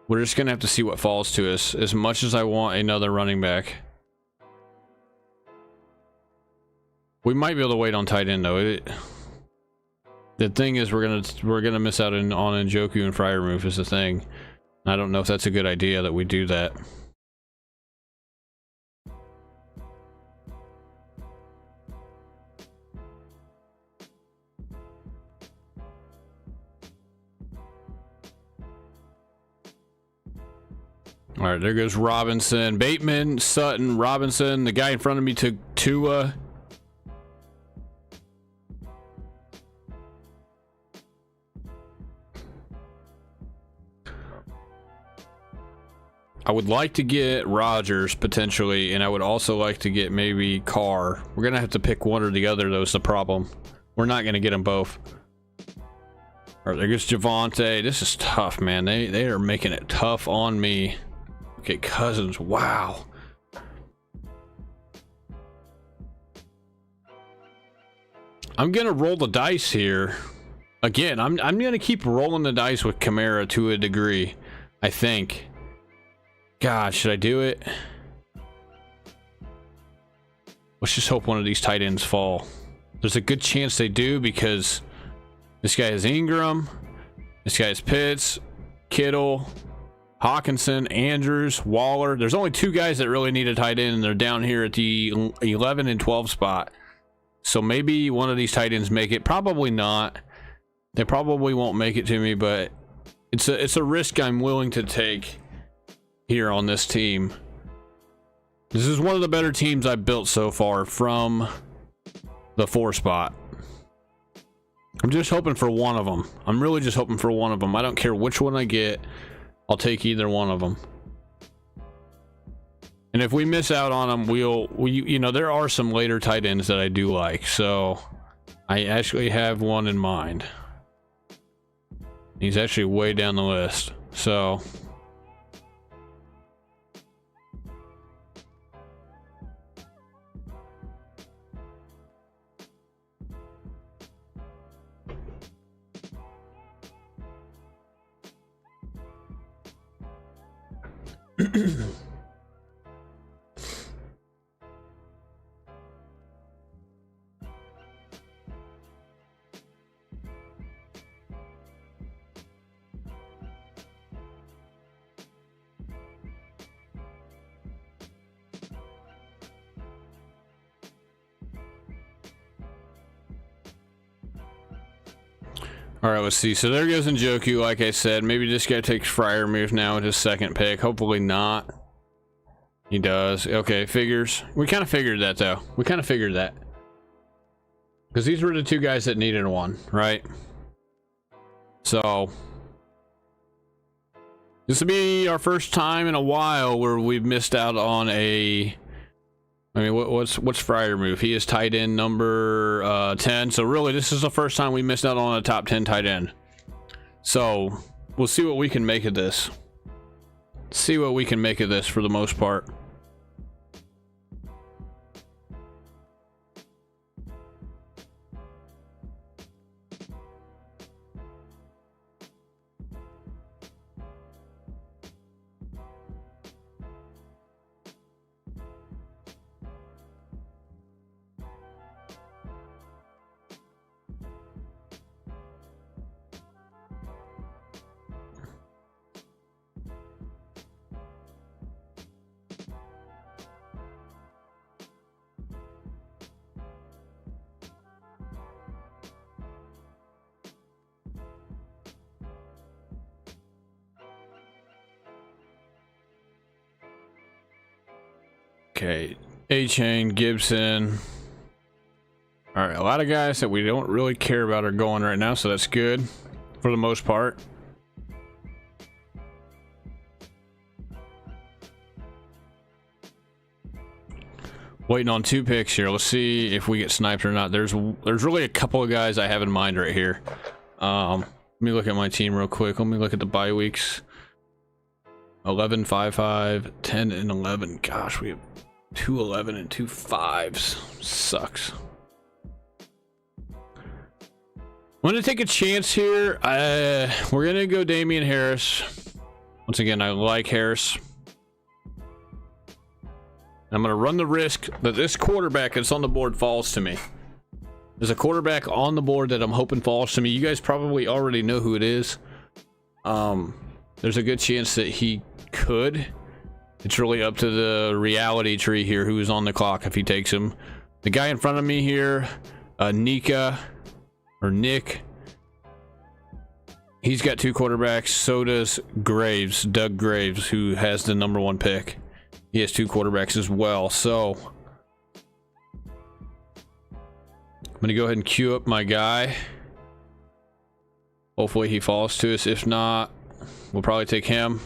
we're just gonna have to see what falls to us. As much as I want another running back, we might be able to wait on tight end though. The thing is, we're gonna miss out on Njoku and Freiermuth is the thing. I don't know if that's a good idea that we do that. All right, there goes Robinson, Bateman, Sutton, Robinson. The guy in front of me took Tua. I would like to get Rodgers potentially, and I would also like to get maybe Carr. We're gonna have to pick one or the other, though, is the problem. We're not gonna get them both. All right, there goes Javonte. This is tough, man. They are making it tough on me. Okay, Cousins. Wow. I'm gonna roll the dice here. Again, I'm gonna keep rolling the dice with Kamara to a degree, I think. God, should I do it? Let's just hope one of these tight ends fall. There's a good chance they do because this guy is Ingram, this guy is Pitts, Kittle, Hawkinson, Andrews, Waller. There's only two guys that really need a tight end, and they're down here at the 11 and 12 spot. So maybe one of these tight ends make it. Probably not. They probably won't make it to me, but it's a risk I'm willing to take here on this team. This is one of the better teams I've built so far from the 4 spot. I'm just hoping for one of them. I'm really just hoping for one of them. I don't care which one I get. I'll take either one of them. And if we miss out on them, you know, there are some later tight ends that I do like. So I actually have one in mind. He's actually way down the list. So All right, let's see. So there goes Njoku. Like I said, maybe this guy takes Fryer move now with his second pick. Hopefully not. He does. Okay, figures. We kind of figured that, though. We kind of figured that. Because these were the two guys that needed one, right? So this will be our first time in a while where we've missed out on a... I mean, what's Fryer move? He is tight end number 10. So really, this is the first time we missed out on a top 10 tight end. So we'll see what we can make of this. See what we can make of this for the most part. Okay, A-Chain, Gibson. All right, a lot of guys that we don't really care about are going right now, so that's good for the most part. Waiting on 2 picks here. Let's see if we get sniped or not. There's really a couple of guys I have in mind right here. Let me look at my team real quick. Let me look at the bye weeks. 11, 5, 5, 10, and 11. Gosh, we have 2 11 and 2 5s. Sucks. I'm gonna take a chance here. We're gonna go Damian Harris. Once again, I like Harris. I'm gonna run the risk that this quarterback that's on the board falls to me. There's a quarterback on the board that I'm hoping falls to me. You guys probably already know who it is. There's a good chance that he could. It's really up to the reality tree here who is on the clock if he takes him. The guy in front of me here, Nick, he's got 2 quarterbacks. So does Graves, Doug Graves, who has the number 1 pick. He has 2 quarterbacks as well. So I'm gonna go ahead and queue up my guy. Hopefully he falls to us. If not, we'll probably take him.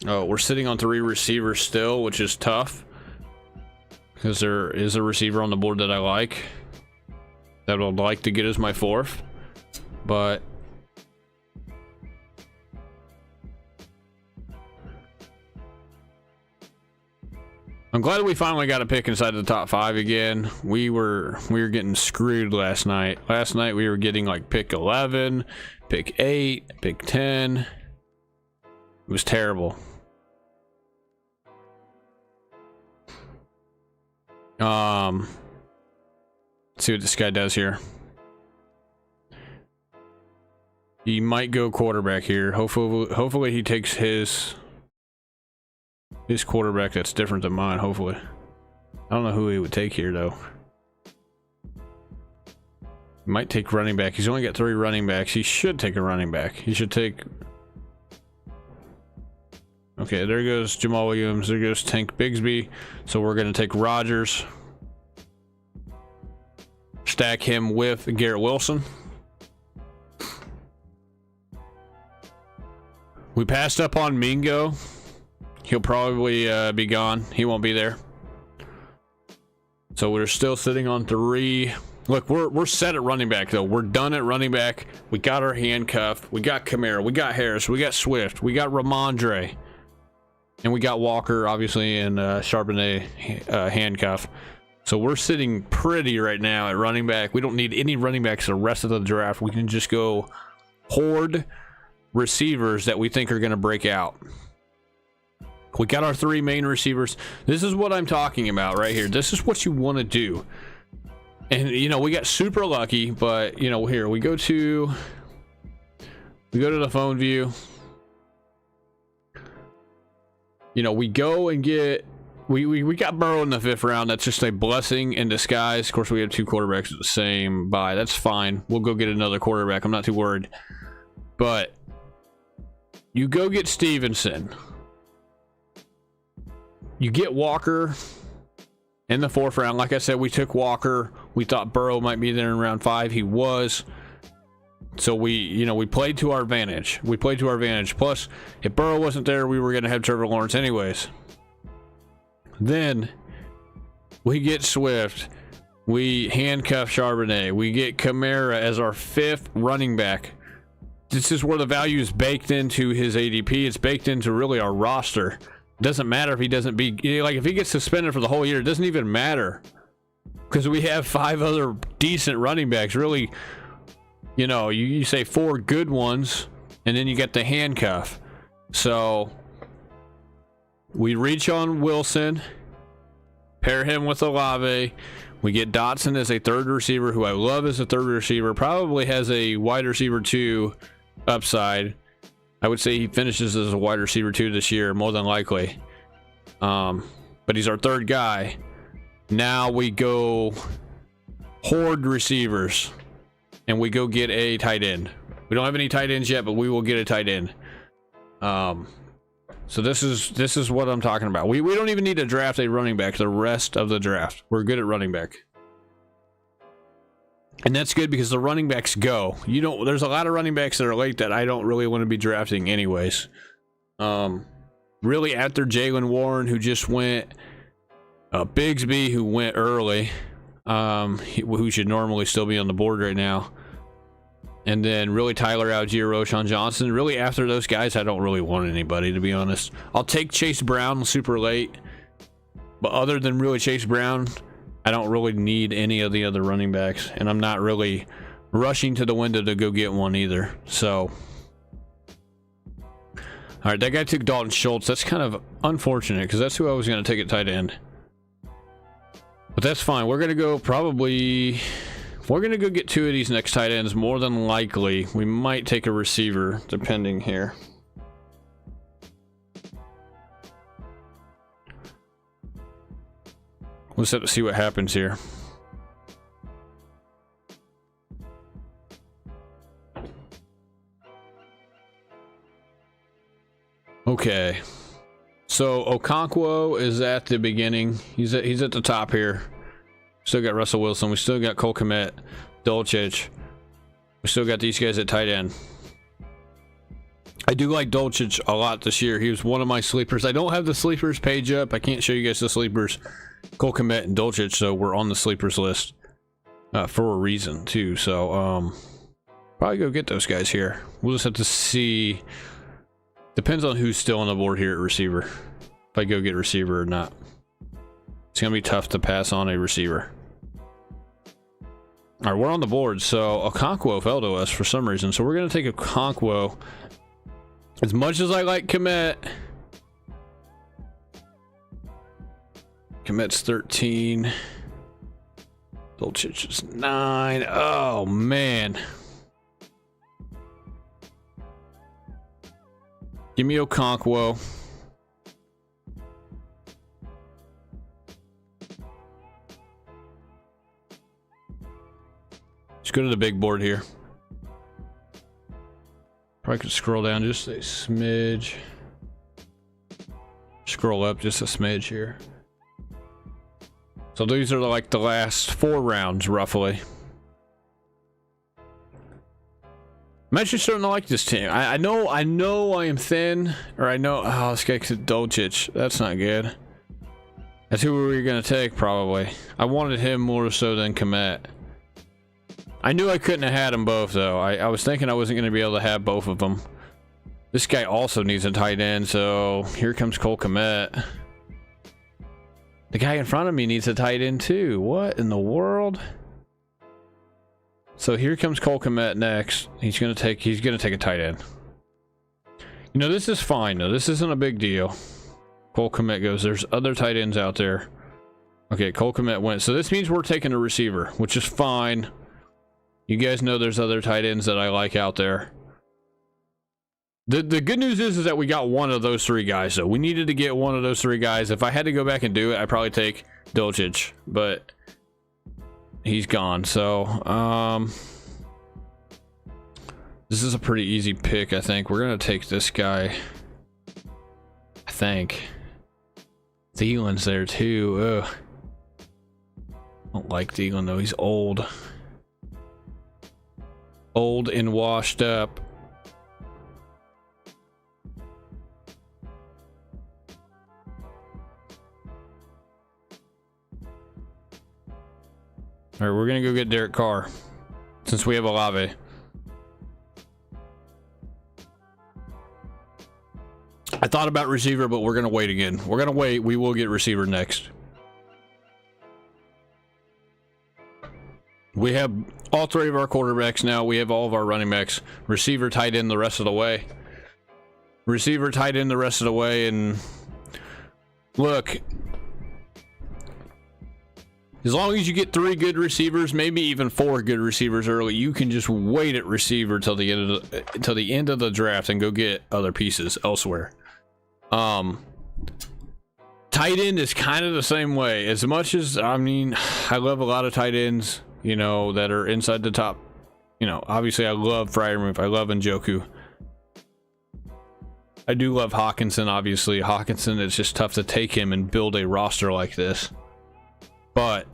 Oh, we're sitting on 3 receivers still, which is tough because there is a receiver on the board that I like, that I would like to get as my 4th, but I'm glad we finally got a pick inside the top 5 again. We were getting screwed last night. Last night we were getting like pick 11, pick 8, pick 10. It was terrible. Let's see what this guy does here. He might go quarterback here. Hopefully he takes his quarterback that's different than mine. Hopefully. I don't know who he would take here though. He might take running back. He's only got 3 running backs. He should take a running back. He should take... Okay, there goes Jamal Williams. There goes Tank Bigsby. So we're going to take Rodgers. Stack him with Garrett Wilson. We passed up on Mingo. He'll probably be gone. He won't be there. So we're still sitting on 3. Look, we're set at running back, though. We're done at running back. We got our handcuff. We got Kamara. We got Harris. We got Swift. We got Rhamondre. And we got Walker, obviously, and Charbonnet handcuff. So we're sitting pretty right now at running back. We don't need any running backs the rest of the draft. We can just go hoard receivers that we think are going to break out. We got our 3 main receivers. This is what I'm talking about right here. This is what you want to do. And, you know, we got super lucky, but, you know, here we go to the phone view. You know, we go and get, we got Burrow in the 5th round. That's just a blessing in disguise. Of course, we have 2 quarterbacks at the same bye. That's fine. We'll go get another quarterback. I'm not too worried. But you go get Stevenson. You get Walker in the 4th round. Like I said, we took Walker. We thought Burrow might be there in round 5. He was. So we played to our advantage. We played to our advantage. Plus, if Burrow wasn't there, we were going to have Trevor Lawrence anyways. Then we get Swift. We handcuff Charbonnet. We get Kamara as our 5th running back. This is where the value is baked into his ADP. It's baked into really our roster. It doesn't matter if he doesn't be, like, if he gets suspended for the whole year, it doesn't even matter. Because we have 5 other decent running backs. Really, you know, you say 4 good ones, and then you get the handcuff. So we reach on Wilson, pair him with Olave. We get Dotson as a 3rd receiver, who I love as a 3rd receiver. Probably has a wide receiver 2 upside. I would say he finishes as a wide receiver 2 this year, more than likely. But he's our 3rd guy. Now we go horde receivers, and we go get a tight end. We don't have any tight ends yet, but we will get a tight end. So this is what I'm talking about. We don't even need to draft a running back the rest of the draft. We're good at running back. And that's good because the running backs go. There's a lot of running backs that are late that I don't really want to be drafting anyways. Really after Jaylen Warren, who just went, Bigsby, who went early, who should normally still be on the board right now. And then really Tyler Algier, Roschon Johnson. Really after those guys, I don't really want anybody, to be honest. I'll take Chase Brown super late. But other than really Chase Brown, I don't really need any of the other running backs. And I'm not really rushing to the window to go get one either. So, all right, that guy took Dalton Schultz. That's kind of unfortunate because that's who I was going to take at tight end. But that's fine. We're going to go probably... We're going to go get 2 of these next tight ends. More than likely, we might take a receiver, depending here. Let's have to see what happens here. Okay. So Okonkwo is at the beginning. He's at the top here. Still got Russell Wilson. We still got Cole Kmet, Dulcich. We still got these guys at tight end. I do like Dulcich a lot this year. He was one of my sleepers. I don't have the sleepers page up. I can't show you guys the sleepers. Cole Kmet and Dulcich, so we're on the sleepers list for a reason too. So probably go get those guys here. We'll just have to see. Depends on who's still on the board here at receiver. If I go get receiver or not. It's going to be tough to pass on a receiver. All right, we're on the board. So Okonkwo fell to us for some reason. So we're going to take Okonkwo. As much as I like Kmet. Kmet's 13. Dulcich is 9. Oh, man. Give me Okonkwo. Let's go to the big board here. Probably could scroll down just a smidge. Scroll up just a smidge here. So these are like the last 4 rounds, roughly. I'm actually starting to like this team. I know I am thin, or I know, oh, this guy could Dulcich. That's not good. That's who we were going to take, probably. I wanted him more so than Kmet. I knew I couldn't have had them both, though. I was thinking I wasn't going to be able to have both of them. This guy also needs a tight end, so here comes Cole Kmet. The guy in front of me needs a tight end, too. What in the world? So here comes Cole Kmet next. He's gonna take a tight end. You know, this is fine, though. This isn't a big deal. Cole Kmet goes. There's other tight ends out there. Okay, Cole Kmet went. So this means we're taking a receiver, which is fine. You guys know there's other tight ends that I like out there. The good news is that we got one of those three guys, so we needed to get one of those three guys. If I had to go back and do it, I'd probably take Dolchich, but he's gone. So this is a pretty easy pick. I think we're gonna take this guy. I think Thielen's there too. Ugh. I don't like Thielen though. He's old and washed up. All right, we're gonna go get Derek Carr since we have Olave. I thought about receiver, but we're gonna wait again. We're gonna wait. We will get receiver next. We have all three of our quarterbacks now. We have all of our running backs. Receiver, tight end the rest of the way. Receiver, tight end the rest of the way. And look, as long as you get 3 good receivers, maybe even 4 good receivers early, you can just wait at receiver till the end of the draft and go get other pieces elsewhere. Tight end is kind of the same way. As much as, I mean, I love a lot of tight ends, you know, that are inside the top. You know, obviously I love Freiermuth. I love Njoku. I do love Hawkinson, obviously. Hawkinson, it's just tough to take him and build a roster like this. But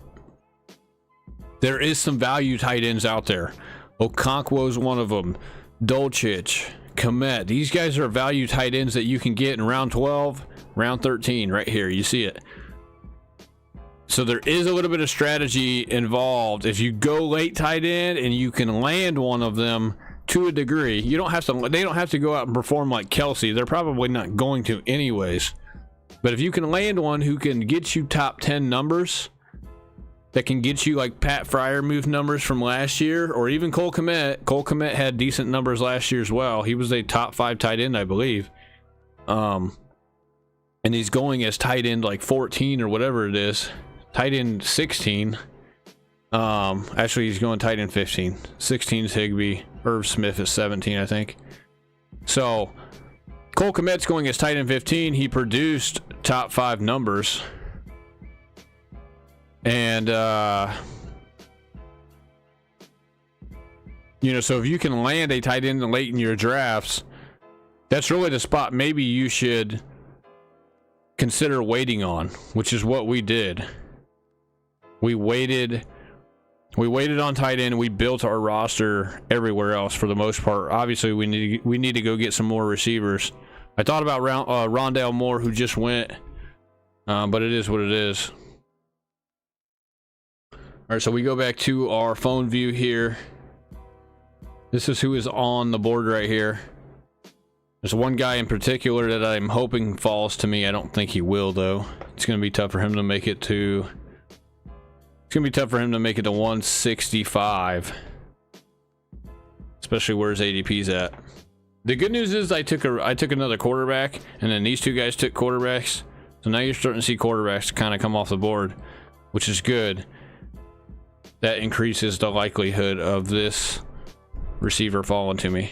there is some value tight ends out there. Okonkwo's one of them. Dolchich, Kmet. These guys are value tight ends that you can get in round 12, round 13, right here. You see it. So there is a little bit of strategy involved. If you go late tight end and you can land one of them to a degree, you don't have to. They don't have to go out and perform like Kelsey. They're probably not going to anyways. But if you can land one who can get you top 10 numbers, that can get you like Pat Freiermuth numbers from last year, or even Cole Kmet. Cole Kmet had decent numbers last year as well. He was a top 5 tight end, I believe. And he's going as tight end like 14 or whatever it is. Tight end 16. Actually, he's going tight end 15. 16 is Higbee. Irv Smith is 17, I think. So Cole Kmet's going as tight end 15. He produced top 5 numbers. And, you know, so if you can land a tight end late in your drafts, that's really the spot maybe you should consider waiting on, which is what we did. We waited on tight end. We built our roster everywhere else for the most part. Obviously, we need to go get some more receivers. I thought about Rondale Moore, who just went, but it is what it is. All right, so we go back to our phone view here. This is who is on the board right here. There's one guy in particular that I'm hoping falls to me. I don't think he will, though. It's going to be tough for him to make it to... It's going to be tough for him to make it to 165. Especially where his ADP's at. The good news is I took another quarterback, and then these two guys took quarterbacks. So now you're starting to see quarterbacks kind of come off the board, which is good. That increases the likelihood of this receiver falling to me.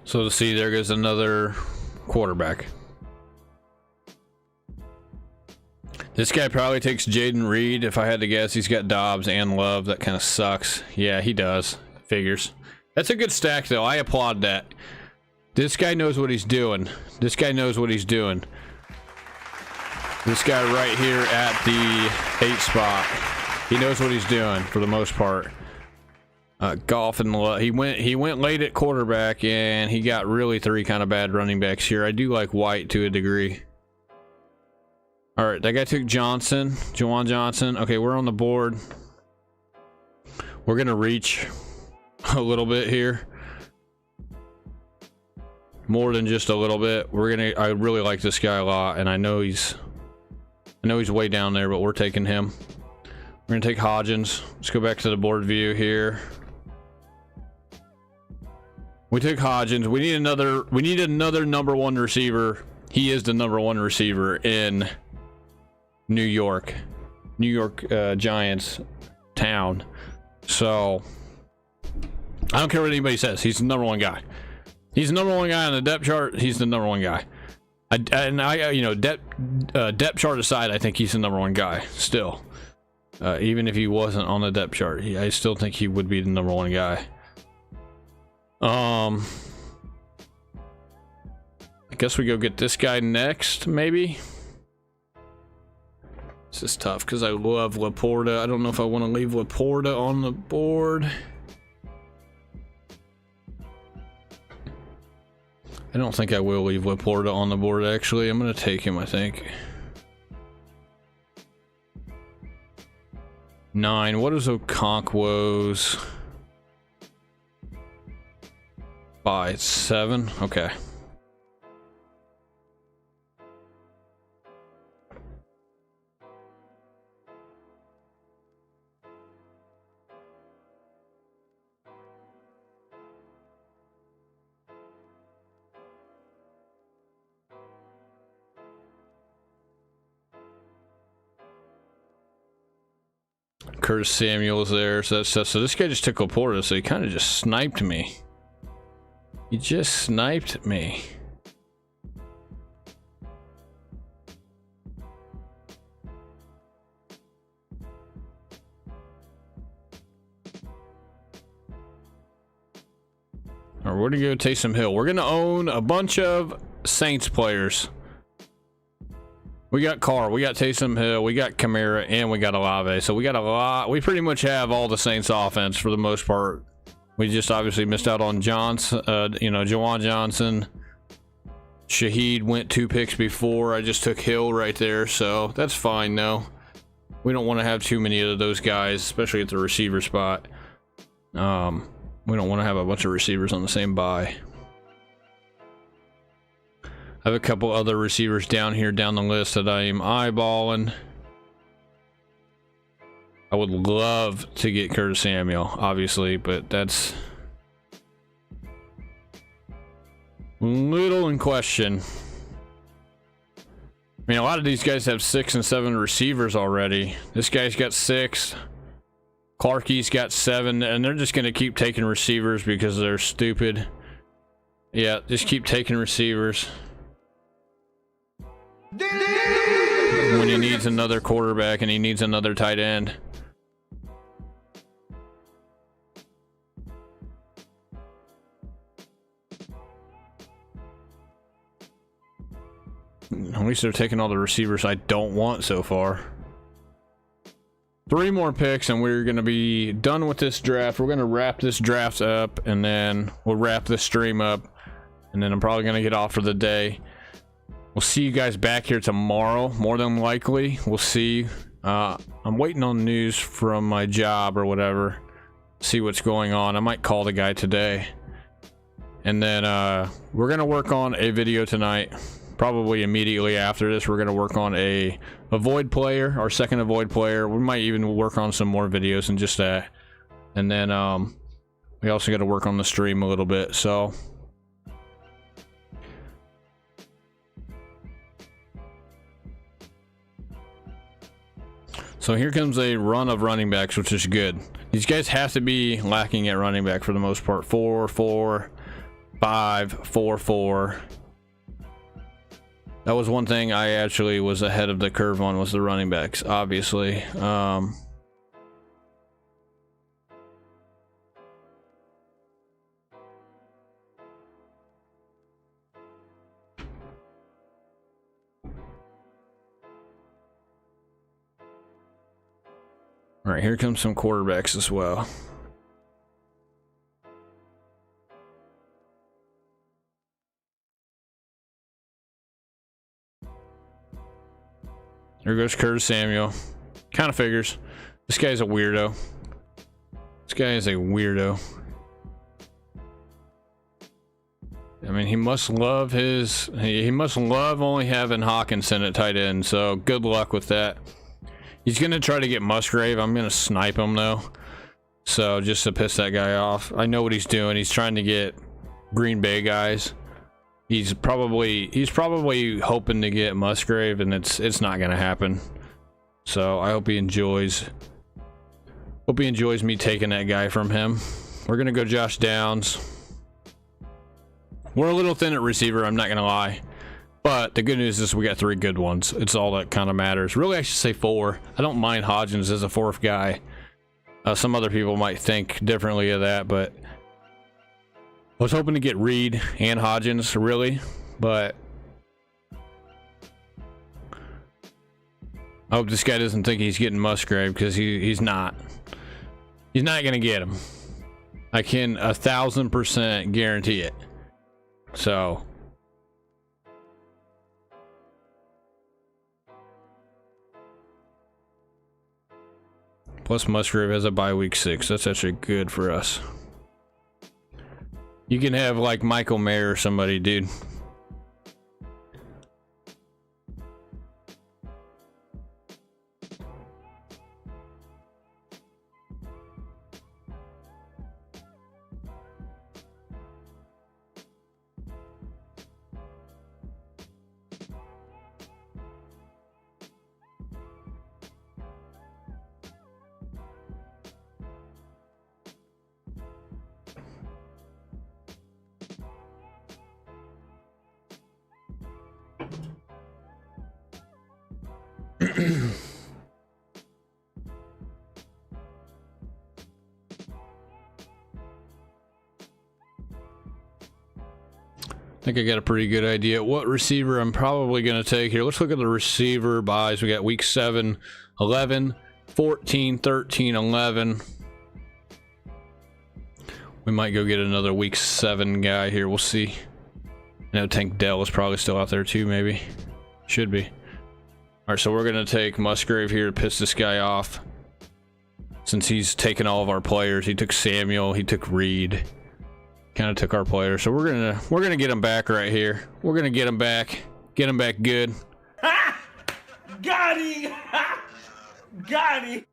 So to see, there goes another quarterback. This guy probably takes Jaden Reed. If I had to guess, he's got Dobbs and Love. That kind of sucks. Yeah, he does. Figures. That's a good stack, though. I applaud that. This guy knows what he's doing. This guy knows what he's doing. This guy right here at the 8 spot. He knows what he's doing for the most part. Goff and he went late at quarterback, and he got really 3 kind of bad running backs here. I do like White to a degree. All right, that guy took Juwan Johnson. Okay, we're on the board. We're gonna reach a little bit here. More than just a little bit. I really like this guy a lot, and I know he's way down there, but we're taking him. We're gonna take Hodgins. Let's go back to the board view here. We took Hodgins. We need another number one receiver. He is the number one receiver in New York Giants town. So I don't care what anybody says. He's the number one guy. He's the number one guy on the depth chart. He's the number one guy. Depth chart aside, I think he's the number one guy still. Even if he wasn't on the depth chart, I still think he would be the number one guy. I guess we go get this guy next, maybe. This is tough because I love Laporta. I don't know if I want to leave Laporta on the board. I don't think I will leave Laporta on the board, actually. I'm going to take him, I think. 9. What is Okonkwo's buy? 7? Okay. Curtis Samuel is there, so this guy just took Laporta, so he kind of just sniped me. He just sniped me. All right, we're gonna go Taysom Hill. We're gonna own a bunch of Saints players. We got Carr, we got Taysom Hill, we got Kamara, and we got Olave. So we got a lot. We pretty much have all the Saints offense for the most part. We just obviously missed out on Juwan Johnson. Shaheed went 2 picks before. I just took Hill right there, so that's fine. No, we don't want to have too many of those guys, especially at the receiver spot. We don't want to have a bunch of receivers on the same bye. I have a couple other receivers down the list that I am eyeballing. I would love to get Curtis Samuel, obviously, but that's little in question. I mean, a lot of these guys have 6 and 7 receivers already. This guy's got 6. Clarkie's got 7, and they're just going to keep taking receivers because they're stupid. Yeah, just keep taking receivers. When he needs another quarterback and he needs another tight end. At least they're taking all the receivers I don't want so far. 3 more picks and we're going to be done with this draft. We're going to wrap this draft up and then we'll wrap this stream up. And then I'm probably going to get off for the day. We'll see you guys back here tomorrow, more than likely. We'll see. I'm waiting on news from my job or whatever. See what's going on. I might call the guy today. And then we're going to work on a video tonight. Probably immediately after this, we're going to work on a Avoid player, our second Avoid player. We might even work on some more videos and just that. And then we also got to work on the stream a little bit. So here comes a run of running backs, which is good. These guys have to be lacking at running back for the most part. 4, 4, 5, 4, 4. That was one thing I actually was ahead of the curve on, was the running backs, obviously. All right, here comes some quarterbacks as well. There goes Curtis Samuel. Kind of figures. This guy's a weirdo. This guy is a weirdo. I mean, he must love he must love only having Hawkinson at tight end, so good luck with that. He's going to try to get Musgrave. I'm going to snipe him, though. So, just to piss that guy off. I know what he's doing. He's trying to get Green Bay guys. He's probably hoping to get Musgrave, and it's not gonna happen. So I hope he enjoys me taking that guy from him. We're gonna go Josh Downs. We're a little thin at receiver, I'm not gonna lie. But the good news is we got 3 good ones. It's all that kind of matters. Really, I should say 4. I don't mind Hodgins as a 4th guy. Some other people might think differently of that, but I was hoping to get Reed and Hodgins, really, but I hope this guy doesn't think he's getting Musgrave, because he's not. He's not gonna get him. I can 1000% guarantee it. So plus Musgrave has a bye week 6. That's actually good for us. You can have like Michael Mayer or somebody, dude. I think I got a pretty good idea what receiver I'm probably going to take here. Let's look at the receiver buys. We got week 7, 11, 14, 13, 11. We might go get another week 7 guy here. We'll see. I know Tank Dell is probably still out there too, maybe. Should be. All right, so we're going to take Musgrave here to piss this guy off. Since he's taken all of our players. He took Samuel, he took Reed. Kind of took our players. So we're going to get him back right here. We're going to get him back. Get him back good. Ha! Got him! Ha! Got him!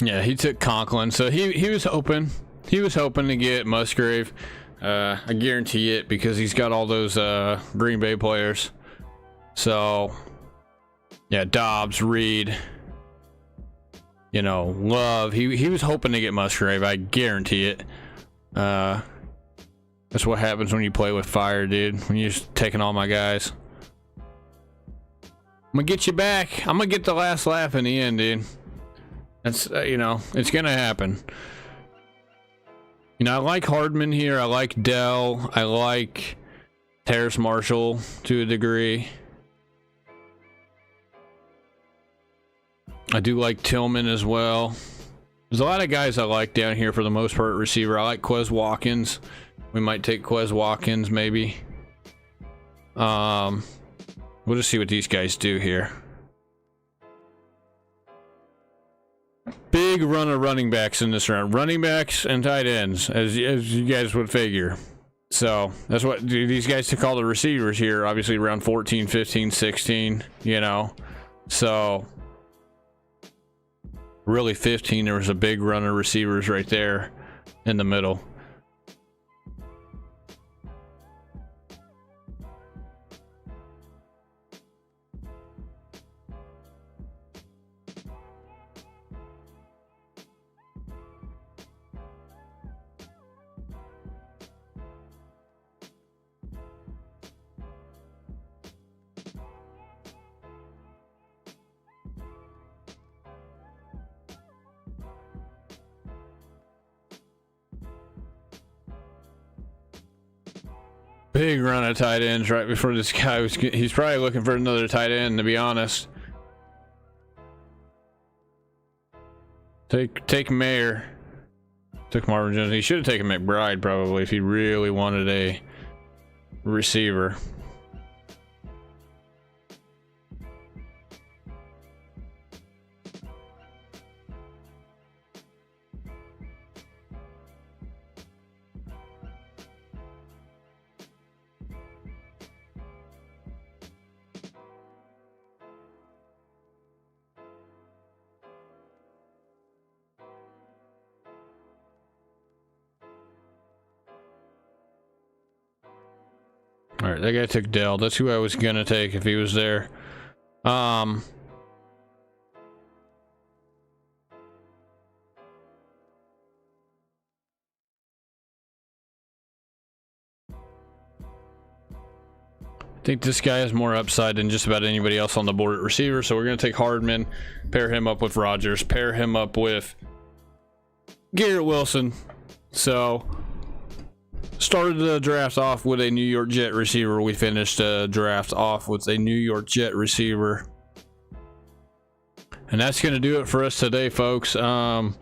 Yeah, he took Conklin, so he was hoping to get Musgrave. I guarantee it, because he's got all those Green Bay players. So yeah, Dobbs, Reed, you know, Love. He was hoping to get Musgrave. I guarantee it. That's what happens when you play with fire, dude. When you're just taking all my guys. I'm gonna get you back. I'm gonna get the last laugh in the end, dude. That's, you know, it's gonna happen. You know, I like Hardman here. I like Dell. I like Terrace Marshall to a degree. I do like Tillman as well. There's a lot of guys I like down here for the most part. Receiver, I like Quez Watkins. We might take Quez Watkins maybe. We'll just see what these guys do here. Big run of running backs in this round. Running backs and tight ends, as you guys would figure. So that's what these guys took all the receivers here, obviously around 14, 15, 16, you know. So really 15, there was a big run of receivers right there in the middle. Big run of tight ends right before this guy was. He's probably looking for another tight end, to be honest. Take Mayer. Took Marvin Jones. He should have taken McBride probably if he really wanted a receiver. All right, that guy took Dell. That's who I was gonna take if he was there. I think this guy has more upside than just about anybody else on the board at receiver, so we're gonna take Hardman, pair him up with Rodgers, pair him up with Garrett Wilson. So started the draft off with a New York Jet receiver. We finished the draft off with a New York Jet receiver. And that's going to do it for us today, folks. Like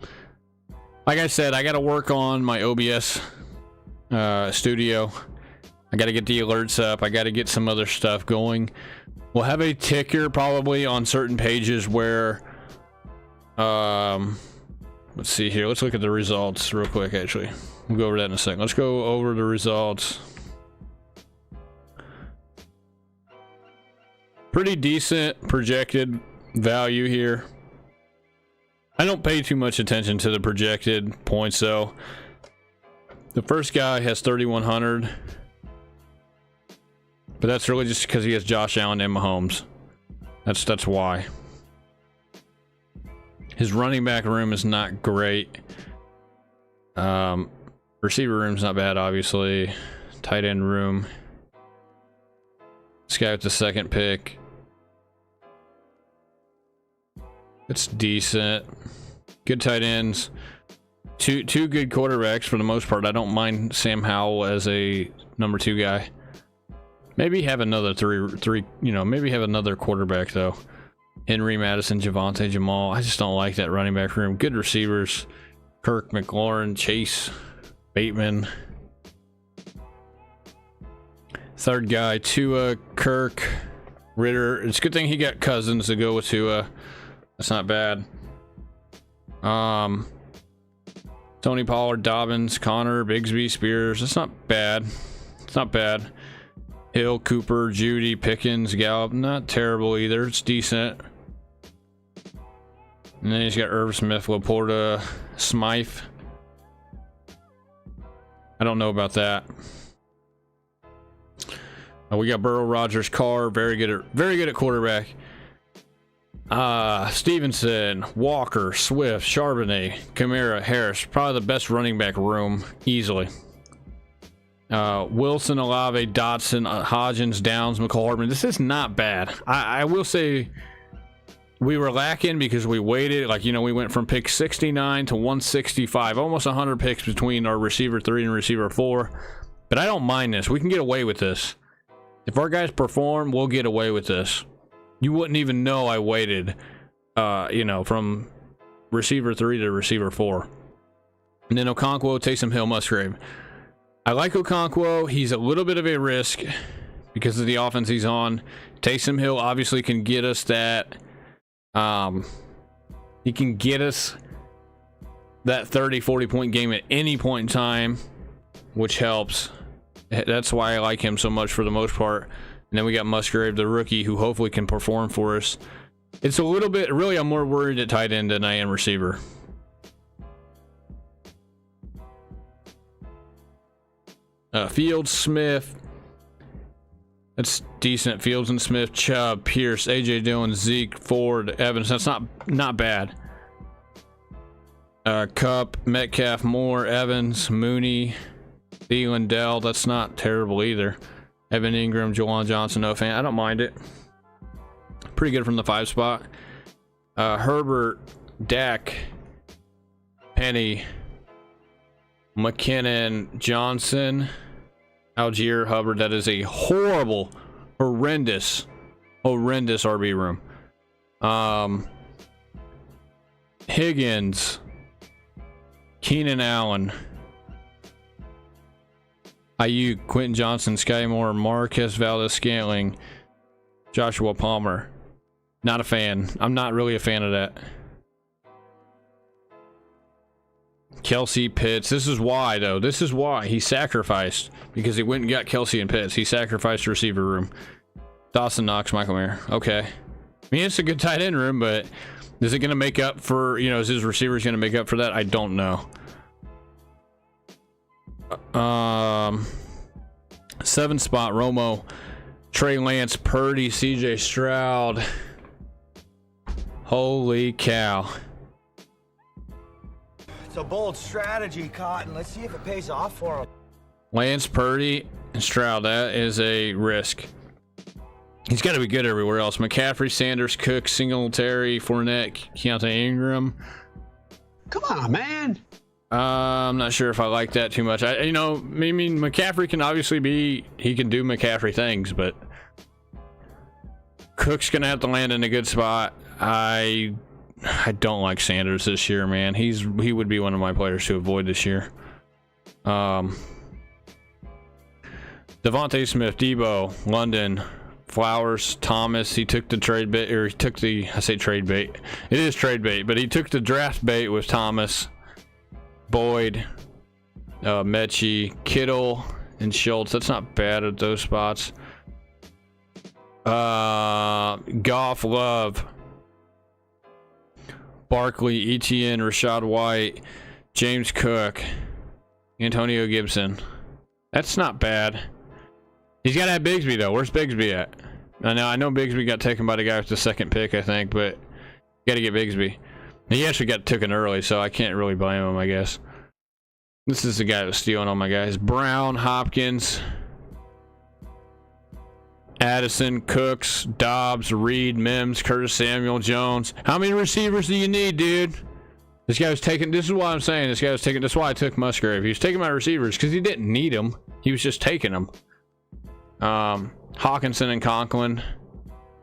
I said, I got to work on my OBS studio. I got to get the alerts up. I got to get some other stuff going. We'll have a ticker probably on certain pages where... let's see here. Let's look at the results real quick, actually. We'll go over that in a second. Let's go over the results. Pretty decent projected value here. I don't pay too much attention to the projected points, though. The first guy has 3,100. But that's really just because he has Josh Allen and Mahomes. That's why. His running back room is not great. Receiver room's not bad, obviously. Tight end room. This guy with the second pick. It's decent. Good tight ends. Two good quarterbacks for the most part. I don't mind Sam Howell as a number 2 guy. Maybe have another three. You know, maybe have another quarterback though. Henry, Madison, Javonte, Jamal. I just don't like that running back room. Good receivers. Kirk, McLaurin, Chase, Bateman. Third guy, Tua, Kirk, Ritter. It's a good thing he got Cousins to go with Tua. That's not bad. Tony Pollard, Dobbins, Connor, Bigsby, Spears. That's not bad. It's not bad. Hill, Cooper, Judy, Pickens, Gallup. Not terrible either. It's decent. And then he's got Irv Smith, Laporta, Smythe. I don't know about that. We got Burrow, Rodgers, Carr. Very good at quarterback. Stevenson, Walker, Swift, Charbonnet, Kamara, Harris. Probably the best running back room easily. Wilson, Olave, Dotson, Hodgins, Downs, McCall, Hardman. This is not bad. I will say we were lacking because we waited. Like, you know, we went from pick 69 to 165, almost 100 picks between our receiver 3 and receiver 4. But I don't mind this. We can get away with this. If our guys perform, we'll get away with this. You wouldn't even know I waited, you know, from receiver 3 to receiver 4. And then Okonkwo, Taysom Hill, Musgrave. I like Okonkwo. He's a little bit of a risk because of the offense he's on. Taysom Hill obviously can get us that. He can get us that 30, 40 point game at any point in time, which helps. That's why I like him so much for the most part. And then we got Musgrave, the rookie, who hopefully can perform for us. It's a little bit, really, I'm more worried at tight end than I am receiver. Fields, Smith. That's decent. Fields and Smith, Chubb, Pierce, AJ Dillon, Zeke, Ford, Evans. That's not bad. Cup, Metcalf, Moore, Evans, Mooney, Thielen, Dell. That's not terrible either. Evan Ingram, Jawan Johnson, no fan. I don't mind it. Pretty good from the 5 spot. Herbert, Dak, Penny, McKinnon, Johnson, Algier, Hubbard. That is a horrible, horrendous RB room. Higgins, Keenan Allen, Ayuk, Quentin Johnson, Sky Moore, Marquez Valdez-Scantling, Joshua Palmer. Not a fan. I'm not really a fan of that. Kelsey, Pitts. This is why, though. This is why he sacrificed, because he went and got Kelsey and Pitts. He sacrificed the receiver room. Dawson Knox, Michael Mayer. Okay. I mean, it's a good tight end room, but is it going to make up for, you know, is his receivers going to make up for that? I don't know. 7 spot, Romo, Trey Lance, Purdy, CJ Stroud. Holy cow. It's a bold strategy, Cotton. Let's see if it pays off for him. Lance, Purdy, and Stroud. That is a risk. He's got to be good everywhere else. McCaffrey, Sanders, Cook, Singletary, Fournette, Keontae Ingram. Come on, man. I'm not sure if I like that too much. I mean, McCaffrey can obviously he can do McCaffrey things, but Cook's gonna have to land in a good spot. I don't like Sanders this year, man. He would be one of my players to avoid this year. Devontae Smith, Debo, London, Flowers, Thomas. He took the trade bait, or he took the, I say trade bait. It is trade bait, but he took the draft bait with Thomas, Boyd, Mechie, Kittle, and Schultz. That's not bad at those spots. Goff, Love, Barkley, Etienne, Rashad White, James Cook, Antonio Gibson. That's not bad. He's got to have Bigsby, though. Where's Bigsby at? I know Bigsby got taken by the guy with the second pick, I think, but you got to get Bigsby. He actually got taken early, so I can't really blame him, I guess. This is the guy that was stealing all my guys. Brown, Hopkins, Addison, Cooks, Dobbs, Reed, Mims, Curtis Samuel, Jones. How many receivers do you need, dude? This guy was taking, this is why I'm saying this guy was taking, that's why I took Musgrave. He was taking my receivers because he didn't need them. He was just taking them. Hawkinson and Conklin.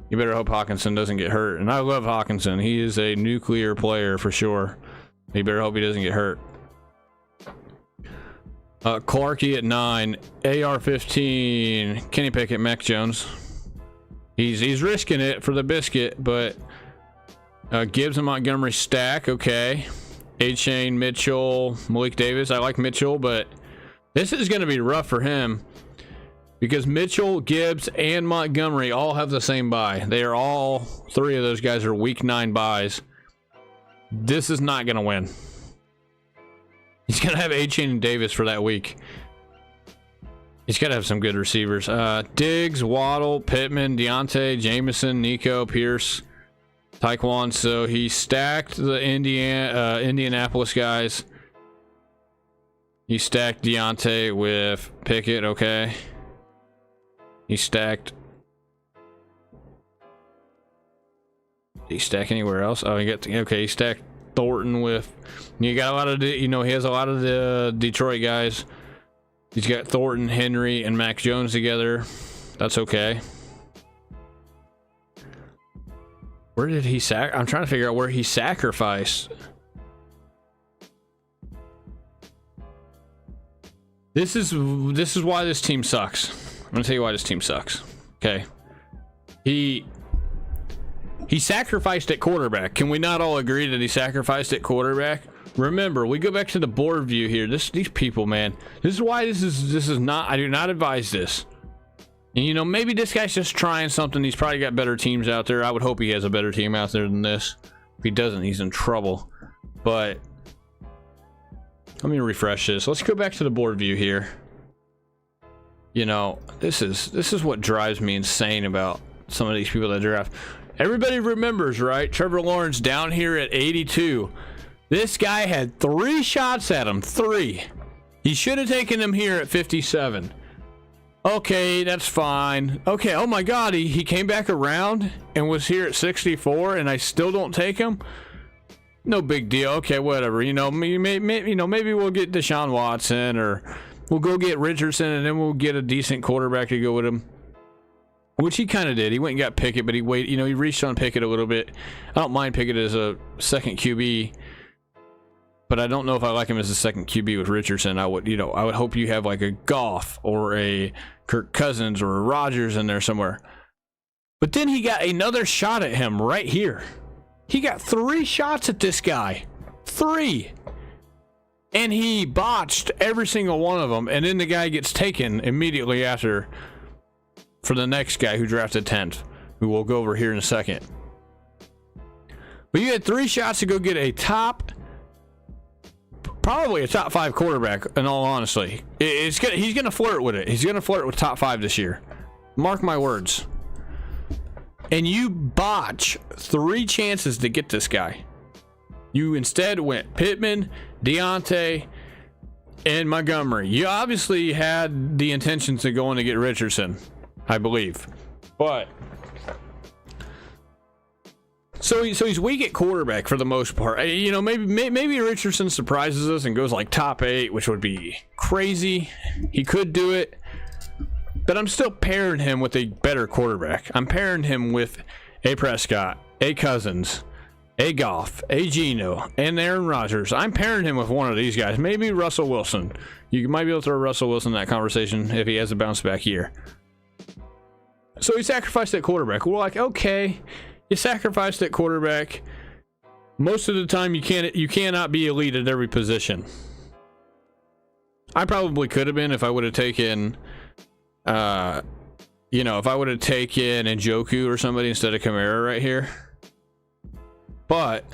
You better hope Hawkinson doesn't get hurt. And I love Hawkinson. He is a nuclear player for sure. You better hope he doesn't get hurt. Clarkie at 9. AR-15. Kenny Pickett, Mac Jones. He's risking it for the biscuit, but Gibbs and Montgomery stack. Okay. A-Chain, Mitchell, Malik Davis. I like Mitchell, but this is going to be rough for him. Because Mitchell, Gibbs, and Montgomery all have the same bye. They are all, 3 of those guys are week 9 buys. This is not going to win. He's going to have A-Chain and Davis for that week. He's got to have some good receivers. Diggs, Waddle, Pittman, Deontay, Jameson, Nico, Pierce, Tyquan. So he stacked the Indianapolis guys. He stacked Deontay with Pickett, okay. He stacked. Did he stack anywhere else? Oh, he got okay. He stacked Thornton with. You got a lot of he has a lot of the Detroit guys. He's got Thornton, Henry, and Mac Jones together. That's okay. Where did he I'm trying to figure out where he sacrificed. This is why this team sucks. I'm gonna tell you why this team sucks. Okay. He sacrificed at quarterback. Can we not all agree that he sacrificed at quarterback? Remember, we go back to the board view here. These people, man. This is why this is not. I do not advise this. And maybe this guy's just trying something. He's probably got better teams out there. I would hope he has a better team out there than this. If he doesn't, he's in trouble. But let me refresh this. Let's go back to the board view here. This is what drives me insane about some of these people that draft. Everybody remembers, right? Trevor Lawrence down here at 82. This guy had 3 shots at him. 3. He should have taken him here at 57. Okay, that's fine. Okay, oh my God, he came back around and was here at 64, and I still don't take him. No big deal. Okay, whatever. Maybe we'll get Deshaun Watson, or we'll go get Richardson, and then we'll get a decent quarterback to go with him. Which he kind of did. He went and got Pickett, but he he reached on Pickett a little bit. I don't mind Pickett as a second QB. but I don't know if I like him as a second QB with Richardson. I would hope you have like a Goff or a Kirk Cousins or a Rodgers in there somewhere. But then he got another shot at him right here. He got 3 shots at this guy. 3. And he botched every single one of them. And then the guy gets taken immediately after for the next guy who drafted 10th, who we'll go over here in a second. But you had 3 shots to go get probably a top 5 quarterback, in all honesty. He's going to flirt with it. He's going to flirt with top 5 this year. Mark my words. And you botch 3 chances to get this guy. You instead went Pittman, Deontay, and Montgomery. You obviously had the intentions of going to get Richardson, I believe. But so he's weak at quarterback for the most part. You know, maybe Richardson surprises us and goes like top 8, which would be crazy. He could do it. But I'm still pairing him with a better quarterback. I'm pairing him with a Prescott, a Cousins, a Goff, a Geno, and Aaron Rodgers. I'm pairing him with one of these guys. Maybe Russell Wilson. You might be able to throw Russell Wilson in that conversation if he has a bounce back year. So he sacrificed that quarterback. We're like, okay, you sacrificed that quarterback. Most of the time, you cannot be elite at every position. I probably could have been if I would have taken... if I would have taken Njoku or somebody instead of Kamara right here. But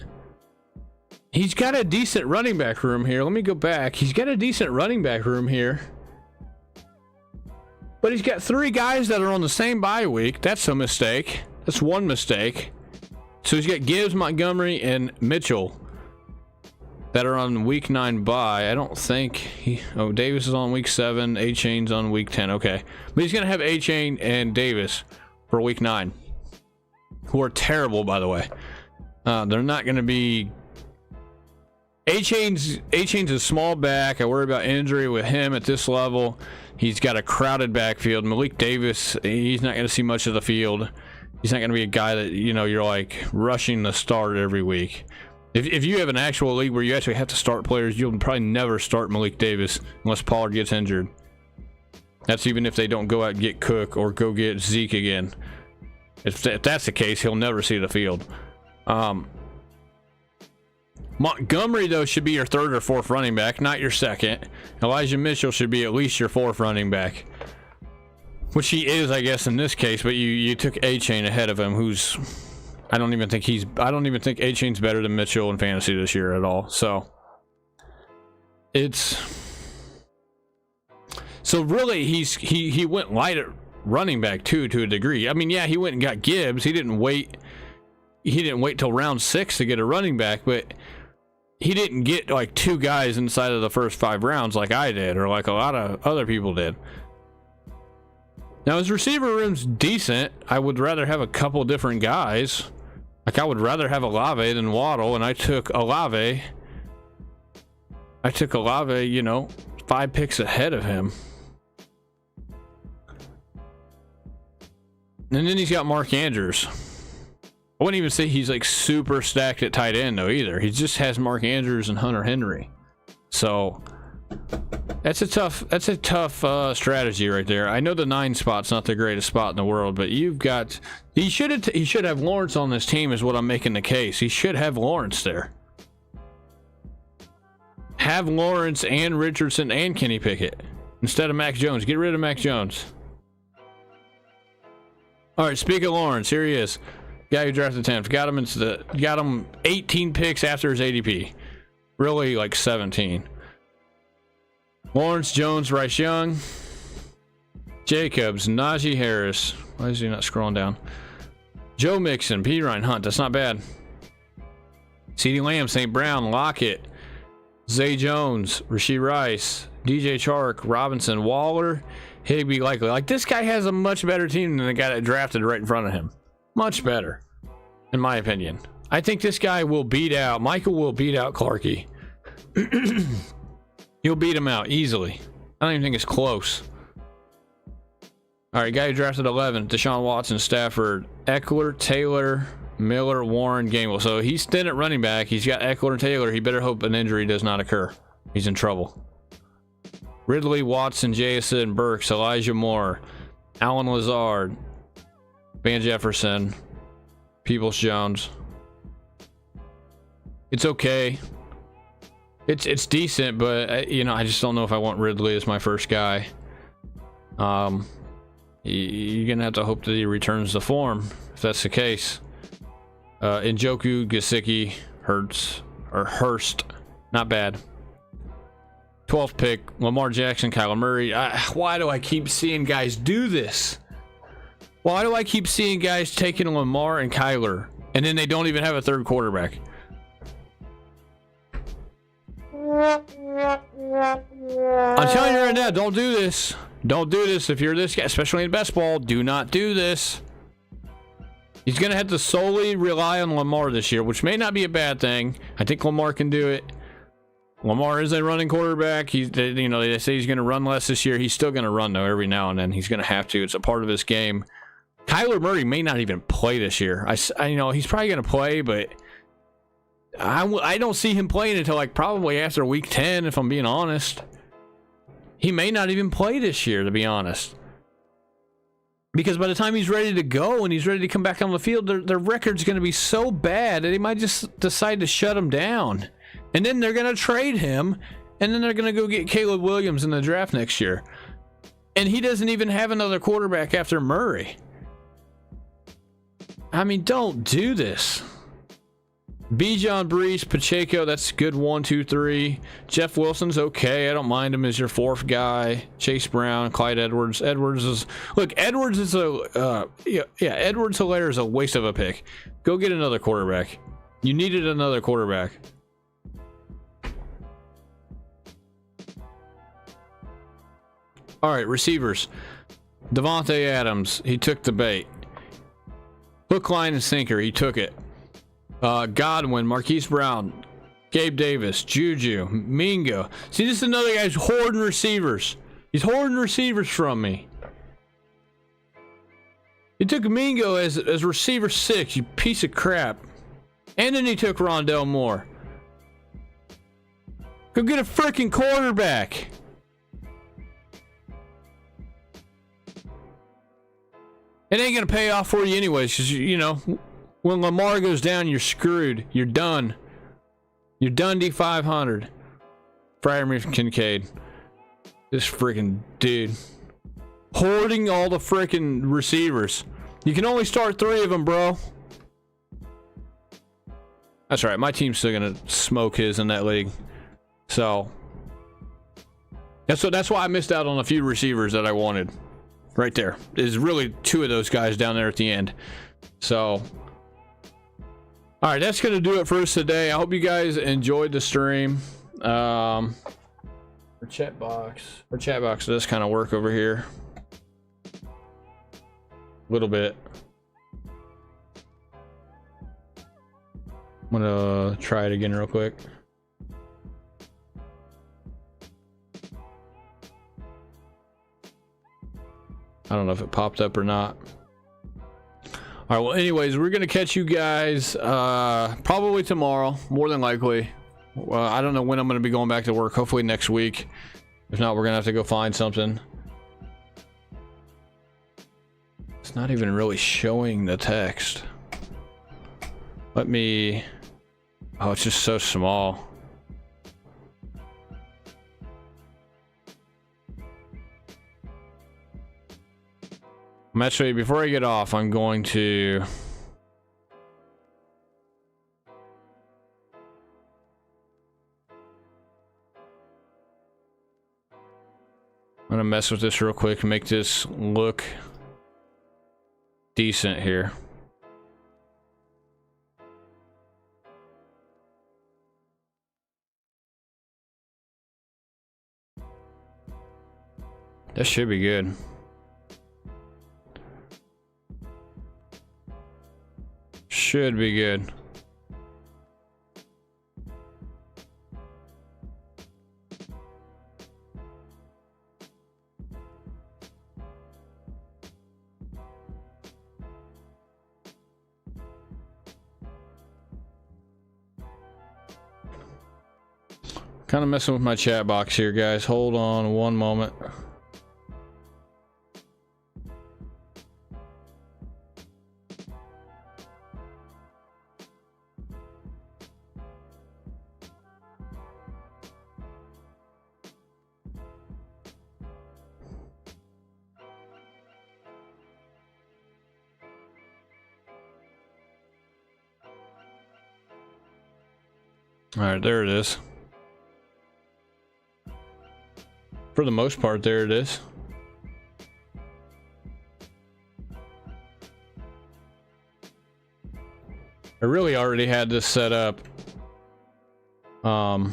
he's got a decent running back room here. Let me go back. He's got a decent running back room here. But he's got 3 guys that are on the same bye week. That's a mistake. That's one mistake. So he's got Gibbs, Montgomery, and Mitchell that are on week 9 bye. I don't think Davis is on week 7, A-Chain's on week 10. Okay. But he's going to have A-Chain and Davis for week 9, who are terrible, by the way. They're not going to be... A-Chain's a small back. I worry about injury with him at this level. He's got a crowded backfield. Malik Davis, he's not going to see much of the field. He's not going to be a guy that, you're like rushing the start every week. If you have an actual league where you actually have to start players, you'll probably never start Malik Davis unless Pollard gets injured. That's even if they don't go out and get Cook or go get Zeke again. If that's the case, he'll never see the field. Montgomery, though, should be your 3rd or 4th running back, not your 2nd. Elijah Mitchell should be at least your 4th running back. Which he is, I guess, in this case, but you took A-Chain ahead of him, who's... I don't even think A-Chain's better than Mitchell in fantasy this year at all. So really he went light at running back too, to a degree. I mean, yeah, he went and got Gibbs. He didn't wait till round 6 to get a running back, but he didn't get like 2 guys inside of the first 5 rounds like I did, or like a lot of other people did. Now his receiver room's decent. I would rather have a couple different guys. Like, I would rather have Olave than Waddle, and I took Olave, 5 picks ahead of him. And then he's got Mark Andrews. I wouldn't even say he's like super stacked at tight end though either. He just has Mark Andrews and Hunter Henry. So that's a tough strategy right there. I know the 9 spot's not the greatest spot in the world, but he should have Lawrence on this team is what I'm making the case. He should have Lawrence there. Have Lawrence and Richardson and Kenny Pickett instead of Mac Jones. Get rid of Mac Jones. All right, speak of Lawrence, here he is. Guy who drafted 10th. Got him 18 picks after his ADP. Really like 17. Lawrence, Jones, Rice Young, Jacobs, Najee Harris. Why is he not scrolling down? Joe Mixon, Perine, Hunt. That's not bad. CeeDee Lamb, St. Brown, Lockett, Zay Jones, Rashee Rice, DJ Chark, Robinson, Waller, Higbee, Likely. Like, this guy has a much better team than the guy that drafted right in front of him. Much better, in my opinion. I think this guy will Michael will beat out Clarkie. He'll beat him out easily. I don't even think it's close. All right, guy who drafted 11, Deshaun Watson, Stafford, Eckler, Taylor, Miller, Warren, Gainwell. So he's thin at running back. He's got Eckler and Taylor. He better hope an injury does not occur. He's in trouble. Ridley, Watson, Jason, Burks, Elijah Moore, Alan Lazard, Van Jefferson, Peoples-Jones. It's okay. It's decent, but you know, I just don't know if I want Ridley as my first guy. You're gonna have to hope that he returns to form if that's the case. Njoku, Gesicki, Hurst, not bad. 12th pick, Lamar Jackson, Kyler Murray. Why do I keep seeing guys do this? Why do I keep seeing guys taking Lamar and Kyler, and then they don't even have a third quarterback? I'm telling you right now, don't do this. Don't do this. If you're this guy, especially in best ball, do not do this. He's going to have to solely rely on Lamar this year, which may not be a bad thing. I think Lamar can do it. Lamar is a running quarterback. They say he's going to run less this year. He's still going to run, though, every now and then. He's going to have to. It's a part of his game. Kyler Murray may not even play this year. I know he's probably going to play, but I don't see him playing until like probably after week 10, if I'm being honest. He may not even play this year, to be honest. Because by the time he's ready to go and he's ready to come back on the field, their record's going to be so bad that they might just decide to shut him down. And then they're going to trade him, and then they're going to go get Caleb Williams in the draft next year. And he doesn't even have another quarterback after Murray. I mean, don't do this. Bijan, Brees, Pacheco, that's good. 1, 2, 3. Jeff Wilson's okay. I don't mind him as your fourth guy. Chase Brown, Clyde Edwards. Edwards is Edwards Hilaire is a waste of a pick. Go get another quarterback. You needed another quarterback. All right, receivers. Devontae Adams, he took the bait. Hook, line, and sinker, he took it. Godwin, Marquise Brown, Gabe Davis, Juju, Mingo. See, this is another guy who's hoarding receivers. He's hoarding receivers from me. He took Mingo as receiver 6, you piece of crap. And then he took Rondell Moore. Go get a freaking quarterback. It ain't going to pay off for you anyways, because, you know, when Lamar goes down, you're screwed. You're done. You're done D500. Fryerman Kincaid. This freaking dude. Hoarding all the freaking receivers. You can only start 3 of them, bro. That's right. My team's still going to smoke his in that league. So, that's why I missed out on a few receivers that I wanted. Right there. There's really 2 of those guys down there at the end. So, all right, that's going to do it for us today. I hope you guys enjoyed the stream. Our chat box does kind of work over here. A little bit. I'm going to try it again real quick. I don't know if it popped up or not. All right, well, anyways, we're going to catch you guys probably tomorrow, more than likely. I don't know when I'm going to be going back to work. Hopefully next week. If not, we're going to have to go find something. It's not even really showing the text. Let me... Oh, it's just so small. I'm actually, before I get off, I'm going to... I'm going to mess with this real quick and make this look decent here. That should be good. Should be good. Kind of messing with my chat box here, guys. Hold on one moment. All right, there it is. For the most part, there it is. I really already had this set up. I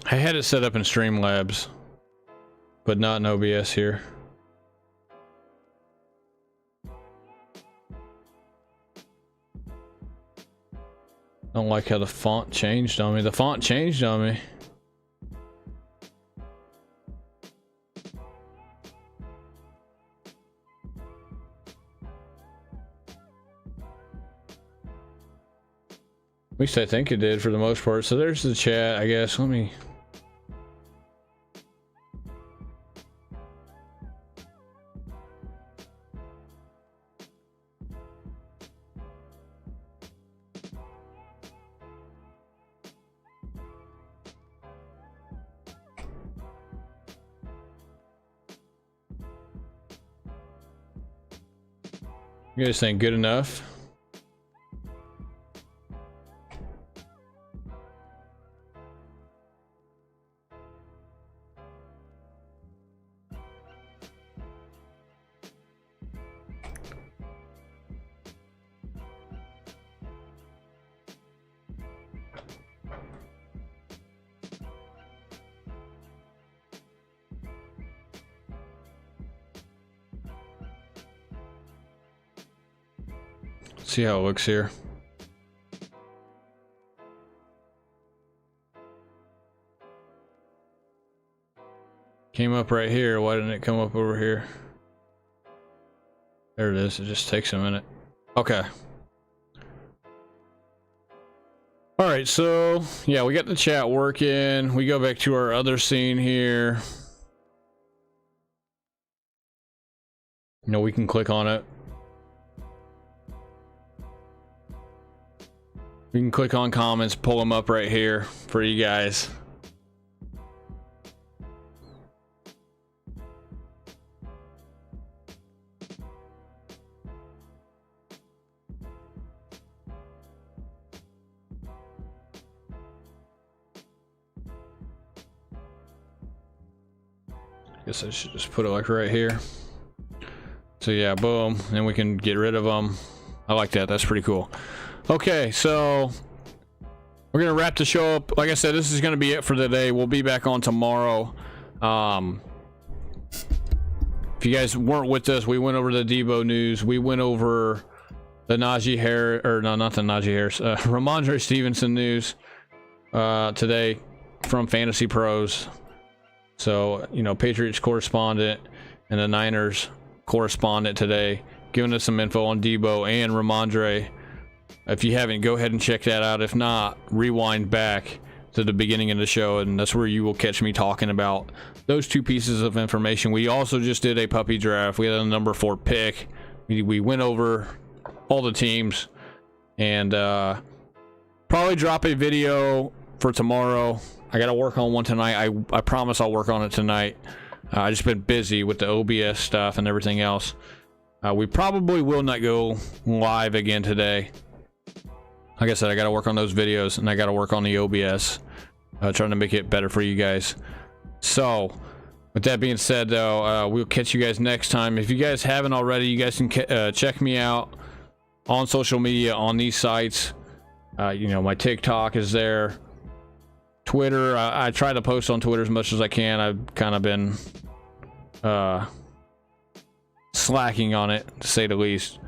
had it set up in Streamlabs, but not in OBS here. Don't like how the font changed on me. The font changed on me. At least I think it did for the most part. So there's the chat, I guess. Let me... You guys think good enough? See how it looks here. Came up right here. Why didn't it come up over here? There it is. It just takes a minute. Okay. All right. So yeah, we got the chat working. We go back to our other scene here. You know, we can click on it. You can click on comments, pull them up right here for you guys. Guess I should just put it like right here. So yeah, boom, and we can get rid of them. I like that. That's pretty cool. Okay, so we're gonna wrap the show up. Like I said, this is gonna be it for the day. We'll be back on tomorrow. If you guys weren't with us, we went over the Debo news. We went over the Najee Harris, or no, not the Najee Harris, Rhamondre Stevenson news today from Fantasy Pros. So, you know, Patriots correspondent and the Niners correspondent today, giving us some info on Debo and Rhamondre. If you haven't, go ahead and check that out. If not, rewind back to the beginning of the show, and that's where you will catch me talking about those two pieces of information. We also just did a puppy draft. We had a number 4 pick. We went over all the teams, and probably drop a video for tomorrow. I got to work on one tonight. I promise I'll work on it tonight. I just been busy with the OBS stuff and everything else. We probably will not go live again today. Like I said, I got to work on those videos, and I got to work on the OBS, trying to make it better for you guys. So, with that being said, though, we'll catch you guys next time. If you guys haven't already, you guys can check me out on social media on these sites. You know, my TikTok is there. Twitter, I try to post on Twitter as much as I can. I've kind of been slacking on it, to say the least.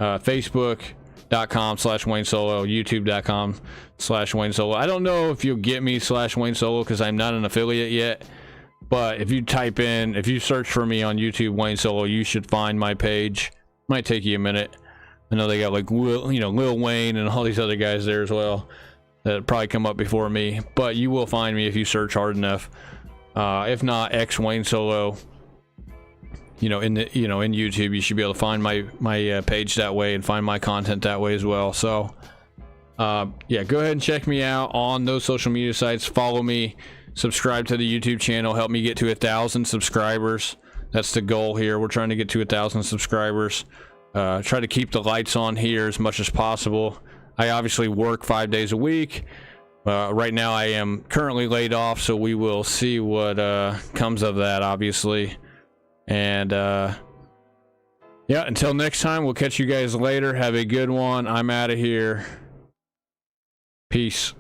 Facebook.com/Wayne Solo, YouTube.com/Wayne Solo. I don't know if you'll get me /Wayne Solo because I'm not an affiliate yet, but if you if you search for me on YouTube, Wayne Solo, you should find my page. Might take you a minute. I know they got like Lil Wayne and all these other guys there as well. That'll probably come up before me, but you will find me if you search hard enough. If not, X Wayne Solo. In YouTube, you should be able to find my page that way and find my content that way as well. So, yeah, go ahead and check me out on those social media sites. Follow me, subscribe to the YouTube channel. Help me get to 1,000 subscribers. That's the goal here. We're trying to get to 1,000 subscribers. Try to keep the lights on here as much as possible. I obviously work 5 days a week. Right now I am currently laid off, so we will see what comes of that, obviously. And yeah, until next time, we'll catch you guys later. Have a good one. I'm out of here. Peace.